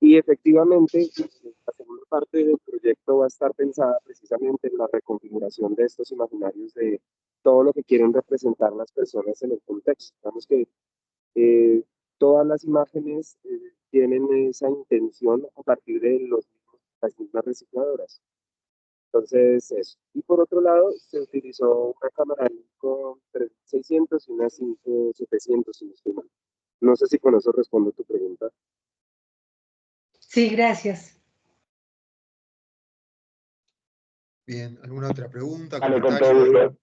Y efectivamente, la segunda parte del proyecto va a estar pensada precisamente en la reconfiguración de estos imaginarios de todo lo que quieren representar las personas en el contexto. Digamos que todas las imágenes tienen esa intención a partir de las mismas recicladoras. Entonces, eso. Y por otro lado, se utilizó una cámara Nikon 3600 y una 5700, si no estoy mal. No sé si con eso respondo tu pregunta. Sí, gracias. Bien, ¿alguna otra pregunta, Vale, con todo comentario? gusto.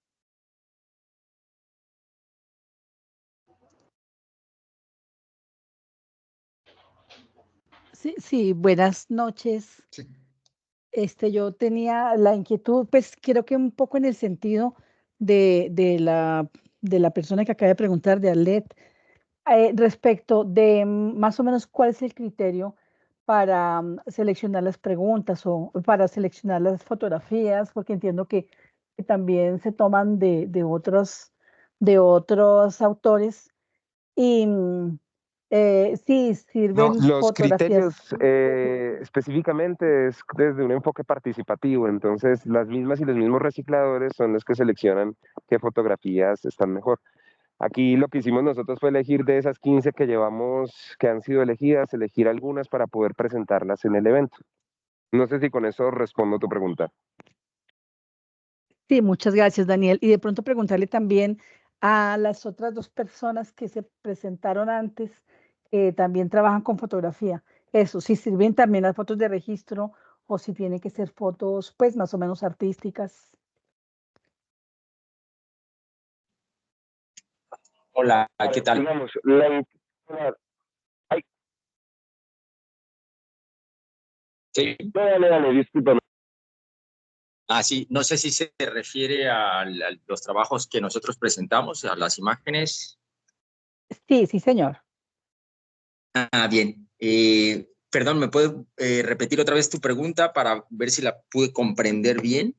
Sí, sí, buenas noches. Sí. Yo tenía la inquietud, pues creo que un poco en el sentido de la persona que acaba de preguntar, de Arlet, respecto de más o menos cuál es el criterio para seleccionar las preguntas o para seleccionar las fotografías, porque entiendo que también se toman de otros autores y sí No, sirven los fotografías. criterios específicamente es desde un enfoque participativo, entonces las mismas y los mismos recicladores son los que seleccionan qué fotografías están mejor. Aquí lo que hicimos nosotros fue elegir de esas 15 que llevamos, que han sido elegidas, elegir algunas para poder presentarlas en el evento. No sé si con eso respondo tu pregunta. Sí, muchas gracias, Daniel. Y de pronto preguntarle también a las otras dos personas que se presentaron antes, que también trabajan con fotografía. Eso, si sirven también las fotos de registro o si tienen que ser fotos, pues más o menos artísticas. Hola, ¿qué Vale, tal? digamos, ay, Sí. dale, discúlpame. Ah, sí, no sé si se refiere a los trabajos que nosotros presentamos, a las imágenes. Sí, sí, señor. Ah, bien. Perdón, ¿me puedes repetir otra vez tu pregunta para ver si la pude comprender bien?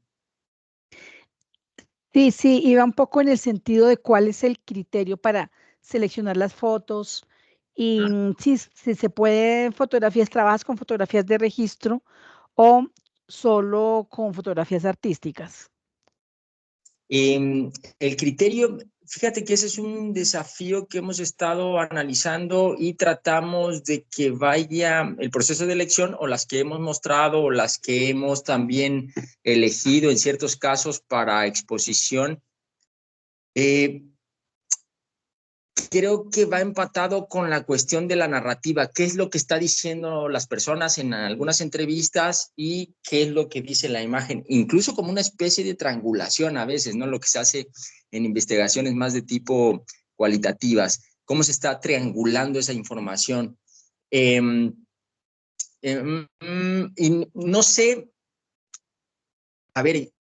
Sí, sí, iba un poco en el sentido de cuál es el criterio para seleccionar las fotos y si se puede fotografías, trabajas con fotografías de registro o solo con fotografías artísticas. El criterio, fíjate que ese es un desafío que hemos estado analizando y tratamos de que vaya el proceso de elección o las que hemos mostrado o las que hemos también elegido en ciertos casos para exposición. Creo que va empatado con la cuestión de la narrativa, qué es lo que está diciendo las personas en algunas entrevistas y qué es lo que dice la imagen, incluso como una especie de triangulación a veces, ¿no? Lo que se hace en investigaciones más de tipo cualitativas, cómo se está triangulando esa información. Y no sé, a ver,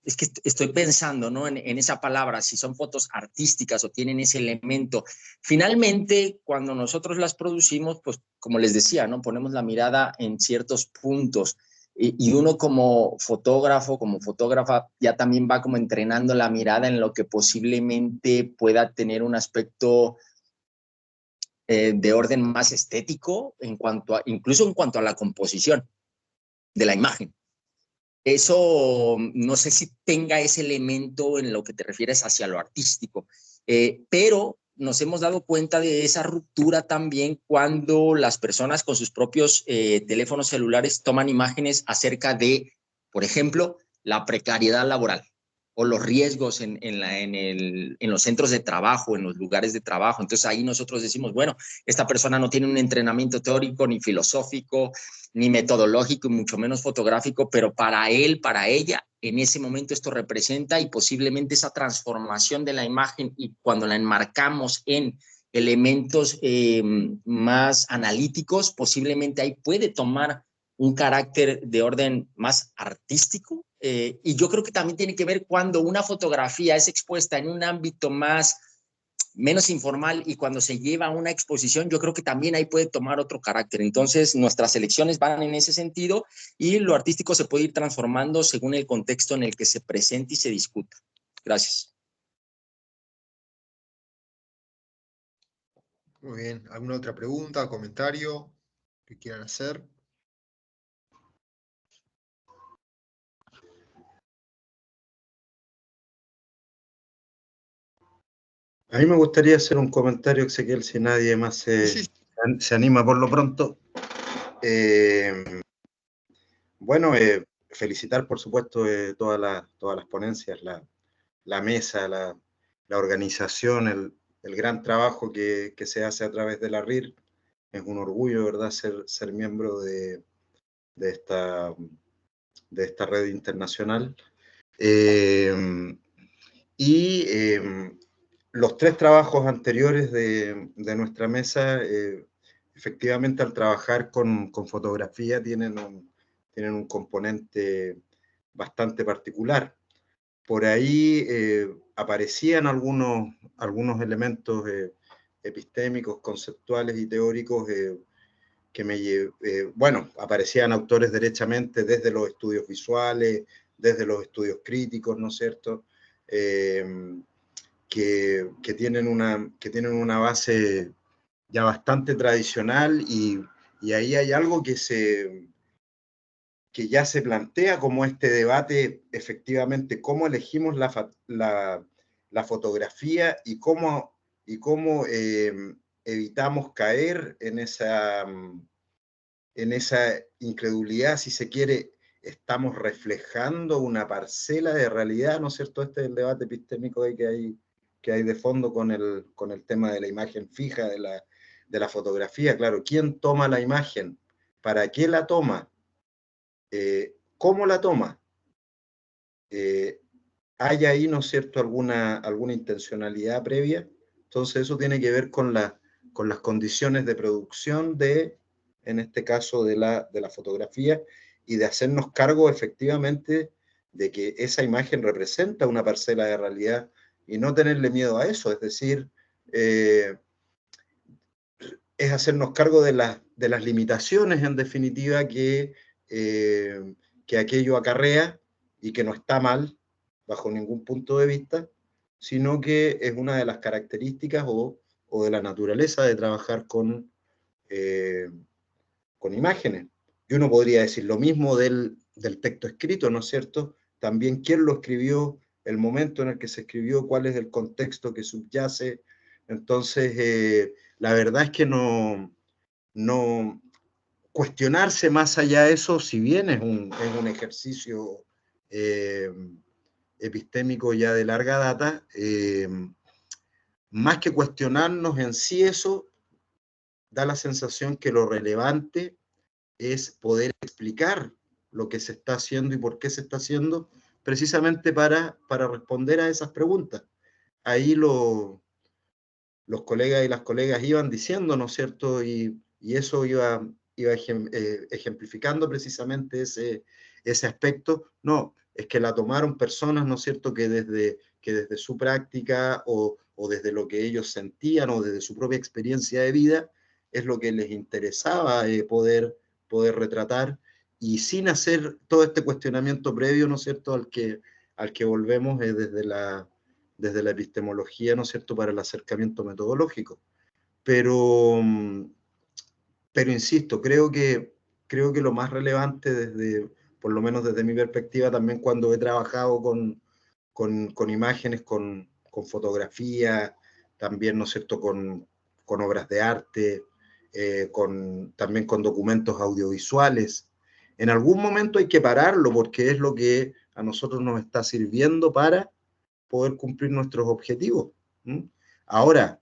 es que estoy pensando, ¿no? En esa palabra, si son fotos artísticas o tienen ese elemento. Finalmente, cuando nosotros las producimos, pues como les decía, ¿no? Ponemos la mirada en ciertos puntos y uno como fotógrafo, como fotógrafa, ya también va como entrenando la mirada en lo que posiblemente pueda tener un aspecto de orden más estético en cuanto a, incluso en cuanto a la composición de la imagen. Eso no sé si tenga ese elemento en lo que te refieres hacia lo artístico, pero nos hemos dado cuenta de esa ruptura también cuando las personas con sus propios teléfonos celulares toman imágenes acerca de, por ejemplo, la precariedad laboral o los riesgos en los centros de trabajo, en los lugares de trabajo. Entonces ahí nosotros decimos, bueno, esta persona no tiene un entrenamiento teórico ni filosófico, ni metodológico y mucho menos fotográfico, pero para él, para ella, en ese momento esto representa y posiblemente esa transformación de la imagen y cuando la enmarcamos en elementos más analíticos, posiblemente ahí puede tomar un carácter de orden más artístico. Y yo creo que también tiene que ver cuando una fotografía es expuesta en un ámbito menos informal y cuando se lleva a una exposición, yo creo que también ahí puede tomar otro carácter. Entonces, nuestras elecciones van en ese sentido y lo artístico se puede ir transformando según el contexto en el que se presente y se discuta. Gracias. Muy bien, ¿alguna otra pregunta, comentario que quieran hacer? A mí me gustaría hacer un comentario, Ezequiel, si nadie más se anima por lo pronto. Bueno, felicitar, por supuesto, todas las ponencias, la mesa, la organización, el gran trabajo que se hace a través de la RIR. Es un orgullo, ¿verdad?, ser miembro de esta red internacional. Los 3 trabajos anteriores de nuestra mesa, efectivamente, al trabajar con fotografía, tienen un componente bastante particular. Por ahí aparecían algunos elementos epistémicos, conceptuales y teóricos bueno, aparecían autores derechamente desde los estudios visuales, desde los estudios críticos, ¿no es cierto?, que tienen una base ya bastante tradicional, y ahí hay algo que ya se plantea como este debate, efectivamente, cómo elegimos la fotografía y cómo evitamos caer en esa incredulidad, si se quiere. Estamos reflejando una parcela de realidad, ¿no es cierto? Este es el debate epistémico que hay de fondo con el tema de la imagen fija, de la fotografía. Claro, ¿quién toma la imagen? ¿Para qué la toma? ¿Cómo la toma? ¿Hay ahí, ¿no es cierto?, alguna intencionalidad previa? Entonces eso tiene que ver con las condiciones de producción en este caso, de la fotografía, y de hacernos cargo efectivamente de que esa imagen representa una parcela de realidad y no tenerle miedo a eso. Es decir, es hacernos cargo de las limitaciones, en definitiva, que aquello acarrea, y que no está mal bajo ningún punto de vista, sino que es una de las características o de la naturaleza de trabajar con imágenes. Y uno podría decir lo mismo del texto escrito, ¿no es cierto? También quién lo escribió, el momento en el que se escribió, cuál es el contexto que subyace. Entonces, la verdad es que no cuestionarse más allá de eso, si bien es un ejercicio epistémico ya de larga data, más que cuestionarnos en sí eso, da la sensación que lo relevante es poder explicar lo que se está haciendo y por qué se está haciendo, precisamente para responder a esas preguntas. Ahí los colegas y las colegas iban diciendo, ¿no es cierto?, y eso iba ejemplificando precisamente ese aspecto. No, es que la tomaron personas, ¿no es cierto?, que desde su práctica o desde lo que ellos sentían o desde su propia experiencia de vida, es lo que les interesaba poder retratar, y sin hacer todo este cuestionamiento previo, ¿no es cierto?, al que volvemos desde la epistemología, ¿no es cierto?, para el acercamiento metodológico. Pero insisto, creo que lo más relevante, por lo menos desde mi perspectiva, también cuando he trabajado con imágenes, con fotografía, también, ¿no es cierto?, con obras de arte, también con documentos audiovisuales. En algún momento hay que pararlo, porque es lo que a nosotros nos está sirviendo para poder cumplir nuestros objetivos. Ahora,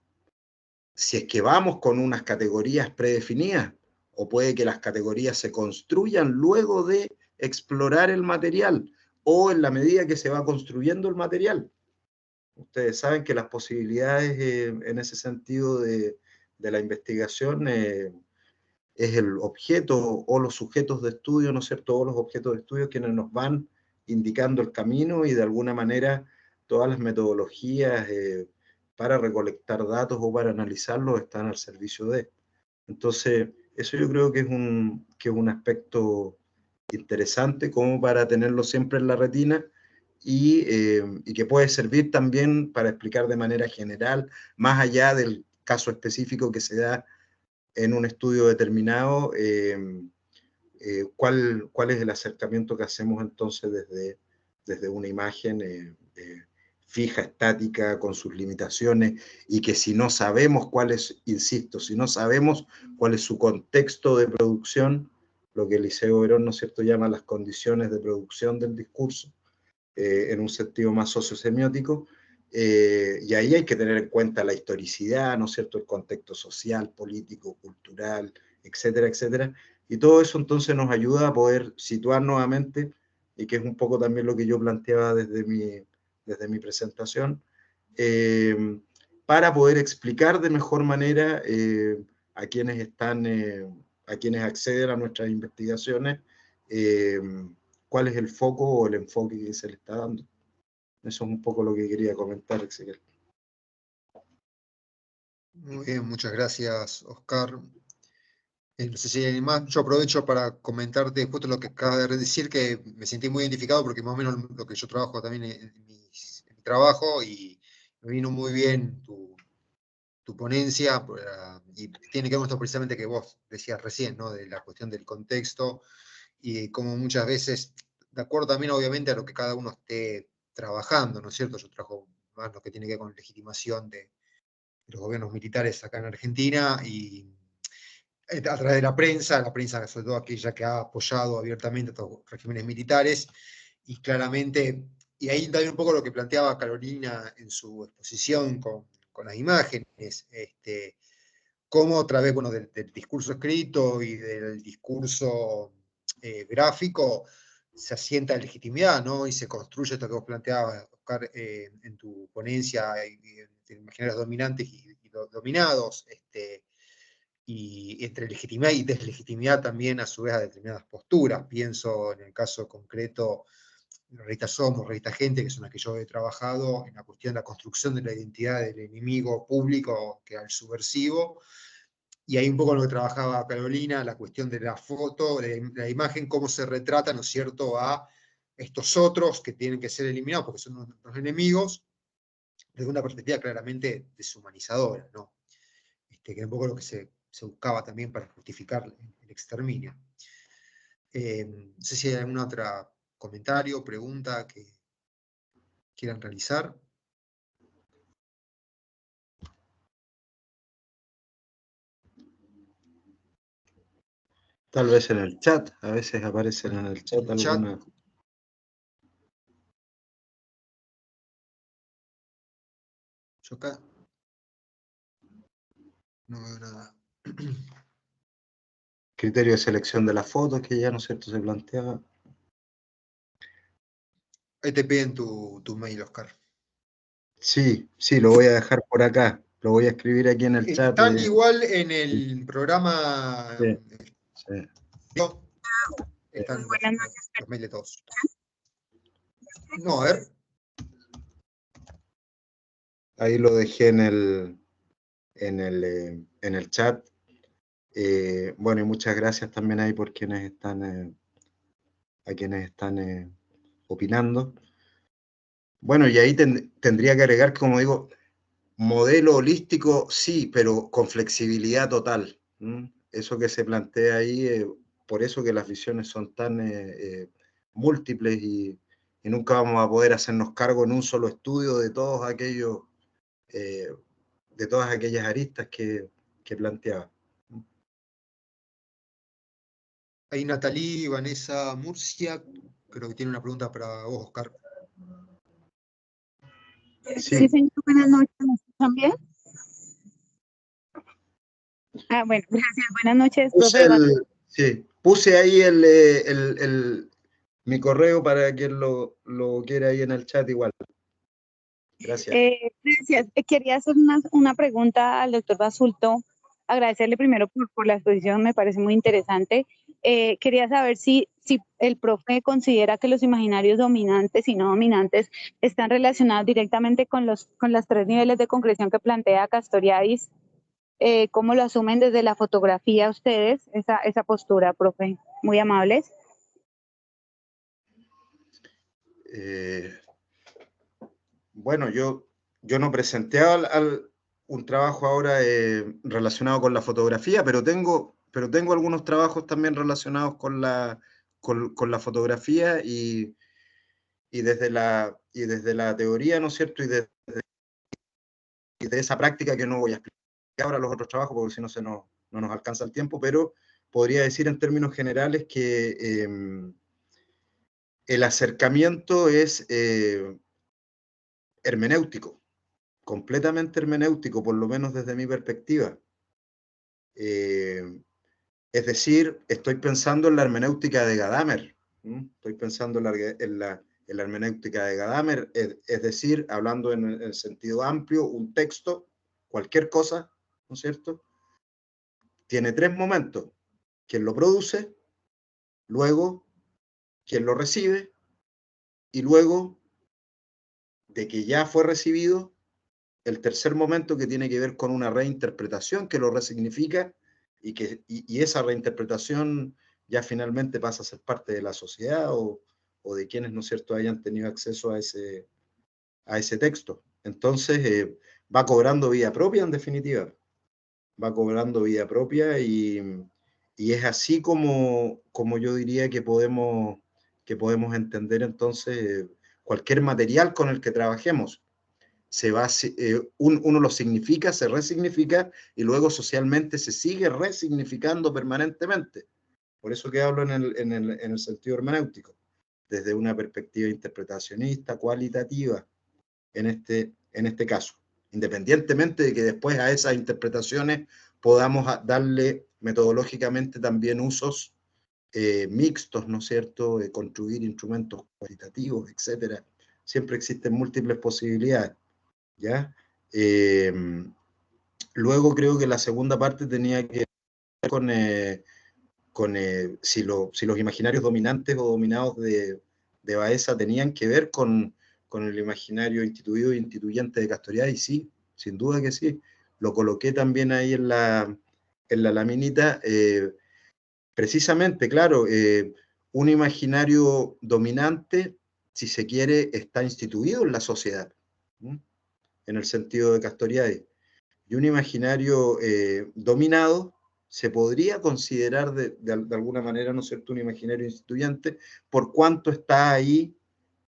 si es que vamos con unas categorías predefinidas, o puede que las categorías se construyan luego de explorar el material, o en la medida que se va construyendo el material. Ustedes saben que las posibilidades en ese sentido de la investigación es el objeto o los sujetos de estudio, ¿no es cierto?, o los objetos de estudio quienes nos van indicando el camino, y de alguna manera todas las metodologías para recolectar datos o para analizarlos están al servicio de. Entonces, eso yo creo que es un aspecto interesante como para tenerlo siempre en la retina, y que puede servir también para explicar de manera general, más allá del caso específico que se da en un estudio determinado, cuál es el acercamiento que hacemos entonces desde una imagen fija, estática, con sus limitaciones, y que si no sabemos cuál es, insisto, si no sabemos cuál es su contexto de producción, lo que Eliseo Verón, ¿no es cierto?, llama las condiciones de producción del discurso, en un sentido más sociosemiótico, y ahí hay que tener en cuenta la historicidad, ¿no es cierto?, el contexto social, político, cultural, etcétera, etcétera, y todo eso entonces nos ayuda a poder situar nuevamente, y que es un poco también lo que yo planteaba desde mi presentación, para poder explicar de mejor manera a quienes a quienes acceden a nuestras investigaciones, cuál es el foco o el enfoque que se le está dando. Eso es un poco lo que quería comentar, Ezequiel. Muy bien, muchas gracias, Oscar. No sé si hay más, yo aprovecho para comentarte justo lo que acabas de decir, que me sentí muy identificado porque más o menos lo que yo trabajo también en mi trabajo, y me vino muy bien tu ponencia, y tiene que ver con esto precisamente que vos decías recién, ¿no? De la cuestión del contexto, y como muchas veces, de acuerdo también obviamente a lo que cada uno esté trabajando, ¿no es cierto? Yo trabajo más lo que tiene que ver con legitimación de los gobiernos militares acá en Argentina, y a través de la prensa sobre todo aquella que ha apoyado abiertamente a estos regímenes militares, y claramente, y ahí también un poco lo que planteaba Carolina en su exposición con las imágenes, cómo a través, bueno, del discurso escrito y del discurso gráfico se asienta legitimidad, ¿no? Y se construye esto que vos planteabas, Oscar, en tu ponencia, de imaginarios dominantes y dominados, y entre legitimidad y deslegitimidad también a su vez a determinadas posturas. Pienso en el caso concreto de Revista Somos, Revista Gente, que son las que yo he trabajado en la cuestión de la construcción de la identidad del enemigo público que al subversivo, y ahí un poco lo que trabajaba Carolina, la cuestión de la foto, de la imagen, cómo se retrata, ¿no es cierto?, a estos otros que tienen que ser eliminados porque son nuestros enemigos, desde una perspectiva claramente deshumanizadora, ¿no? Que es un poco lo que se buscaba también para justificar el exterminio. No sé si hay algún otro comentario, pregunta que quieran realizar. Tal vez en el chat, a veces aparecen en el chat alguna. Yo acá no veo nada. Criterio de selección de las fotos, que ya, ¿no es cierto?, se planteaba. Ahí te piden tu mail, Oscar. Sí, lo voy a dejar por acá. Lo voy a escribir aquí en el chat. Están igual en el programa. Sí. Están los mails de todos. No, a ver. Ahí lo dejé en el chat. Bueno, y muchas gracias también ahí por quienes están, a quienes están opinando. Bueno, y ahí tendría que agregar, como digo, modelo holístico, sí, pero con flexibilidad total. Eso que se plantea ahí, por eso que las visiones son tan múltiples, y nunca vamos a poder hacernos cargo en un solo estudio de todos aquellos, de todas aquellas aristas que planteaba. Ahí Natalí, Vanessa, Murcia, creo que tiene una pregunta para vos, Oscar. Sí, señor, buenas noches, ¿me escuchan bien? Bueno, gracias, buenas noches, profe. Puse ahí mi correo para quien lo quiera ahí en el chat igual. Gracias. Gracias. Quería hacer una pregunta al doctor Basulto. Agradecerle primero por la exposición, me parece muy interesante. Quería saber si el profe considera que los imaginarios dominantes y no dominantes están relacionados directamente con los tres niveles de concreción que plantea Castoriadis. ¿Cómo lo asumen desde la fotografía ustedes, esa postura, profe? Muy amables. Bueno, yo no presenté un trabajo ahora relacionado con la fotografía, pero tengo algunos trabajos también relacionados con la fotografía, y y desde la teoría, ¿no es cierto? Y de esa práctica, que no voy a explicar ahora los otros trabajos, porque si no no nos alcanza el tiempo, pero podría decir en términos generales que el acercamiento es hermenéutico, completamente hermenéutico, por lo menos desde mi perspectiva. Es decir, estoy pensando en la hermenéutica de Gadamer, estoy pensando en la hermenéutica de Gadamer, es decir, hablando en el sentido amplio, un texto, cualquier cosa, ¿no es cierto?, tiene tres momentos: quien lo produce, luego quien lo recibe, y luego de que ya fue recibido, el tercer momento, que tiene que ver con una reinterpretación que lo resignifica, y esa reinterpretación ya finalmente pasa a ser parte de la sociedad o de quienes, ¿no es cierto?, hayan tenido acceso a ese texto. Entonces va cobrando vida propia, en definitiva. Va cobrando vida propia y es así como yo diría que podemos entender entonces cualquier material con el que trabajemos. Uno lo significa, se resignifica, y luego socialmente se sigue resignificando permanentemente. Por eso que hablo en el sentido hermenéutico, desde una perspectiva interpretacionista, cualitativa, en este caso, independientemente de que después a esas interpretaciones podamos darle metodológicamente también usos mixtos, ¿no es cierto?, de construir instrumentos cualitativos, etcétera. Siempre existen múltiples posibilidades, ¿ya? Luego creo que la segunda parte tenía que ver con si los imaginarios dominantes o dominados de Baeza tenían que ver con el imaginario instituido e instituyente de Castoriadis, y sí, sin duda que sí. Lo coloqué también ahí en la laminita. Precisamente, claro, un imaginario dominante, si se quiere, está instituido en la sociedad, en el sentido de Castoriadis. Y un imaginario dominado se podría considerar de alguna manera, ¿no es cierto?, un imaginario instituyente, por cuanto está ahí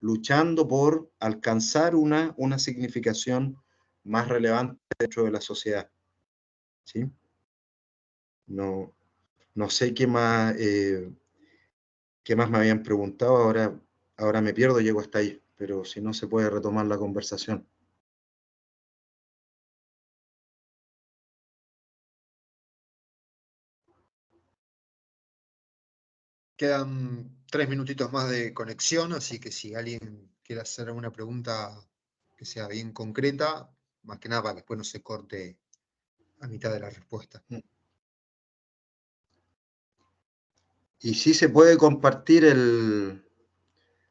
luchando por alcanzar una significación más relevante dentro de la sociedad, ¿sí? No sé qué más me habían preguntado, ahora me pierdo, llego hasta ahí, pero si no, se puede retomar la conversación. Quedan 3 minutitos más de conexión, así que si alguien quiere hacer alguna pregunta que sea bien concreta, más que nada para que después no se corte a mitad de la respuesta. Y sí se puede compartir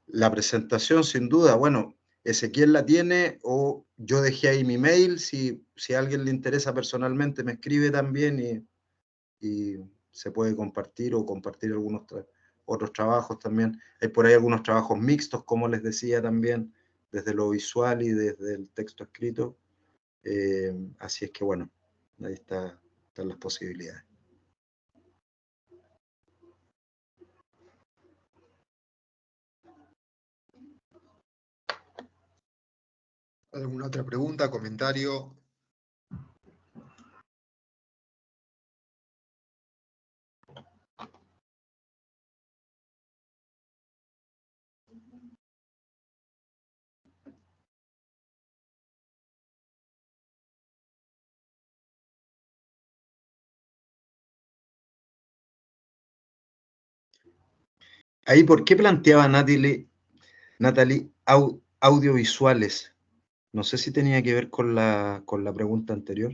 la presentación, sin duda. Bueno, Ezequiel la tiene, o yo dejé ahí mi mail, si a alguien le interesa personalmente me escribe también, y se puede compartir, o compartir algunos otros trabajos también. Hay por ahí algunos trabajos mixtos, como les decía también, desde lo visual y desde el texto escrito. Así es que bueno, ahí están las posibilidades. ¿Alguna otra pregunta, comentario? Ahí, ¿por qué planteaba Natalie audiovisuales? No sé si tenía que ver con la pregunta anterior.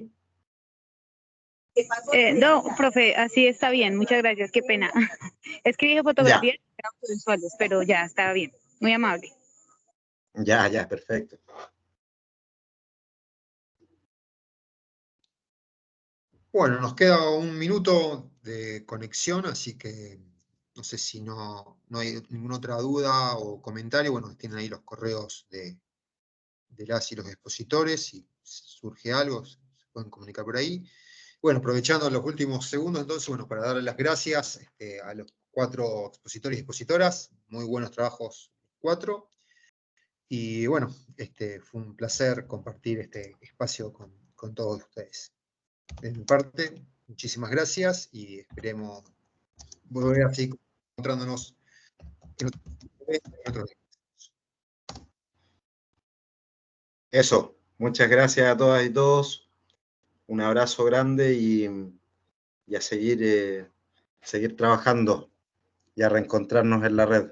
No, profe, así está bien, muchas gracias, qué pena. Es que dije fotografía y audiovisuales, pero ya está bien, muy amable. Ya, perfecto. Bueno, nos queda 1 minuto de conexión, así que no sé si no hay ninguna otra duda o comentario. Bueno, tienen ahí los correos de las y los expositores, si surge algo, se pueden comunicar por ahí. Bueno, aprovechando los últimos segundos, entonces, bueno, para darle las gracias a los 4 expositores y expositoras, muy buenos trabajos 4. Y bueno, fue un placer compartir este espacio con todos ustedes. De mi parte, muchísimas gracias y esperemos volver así encontrándonos en otros. Eso, muchas gracias a todas y todos. Un abrazo grande y a seguir trabajando y a reencontrarnos en la red.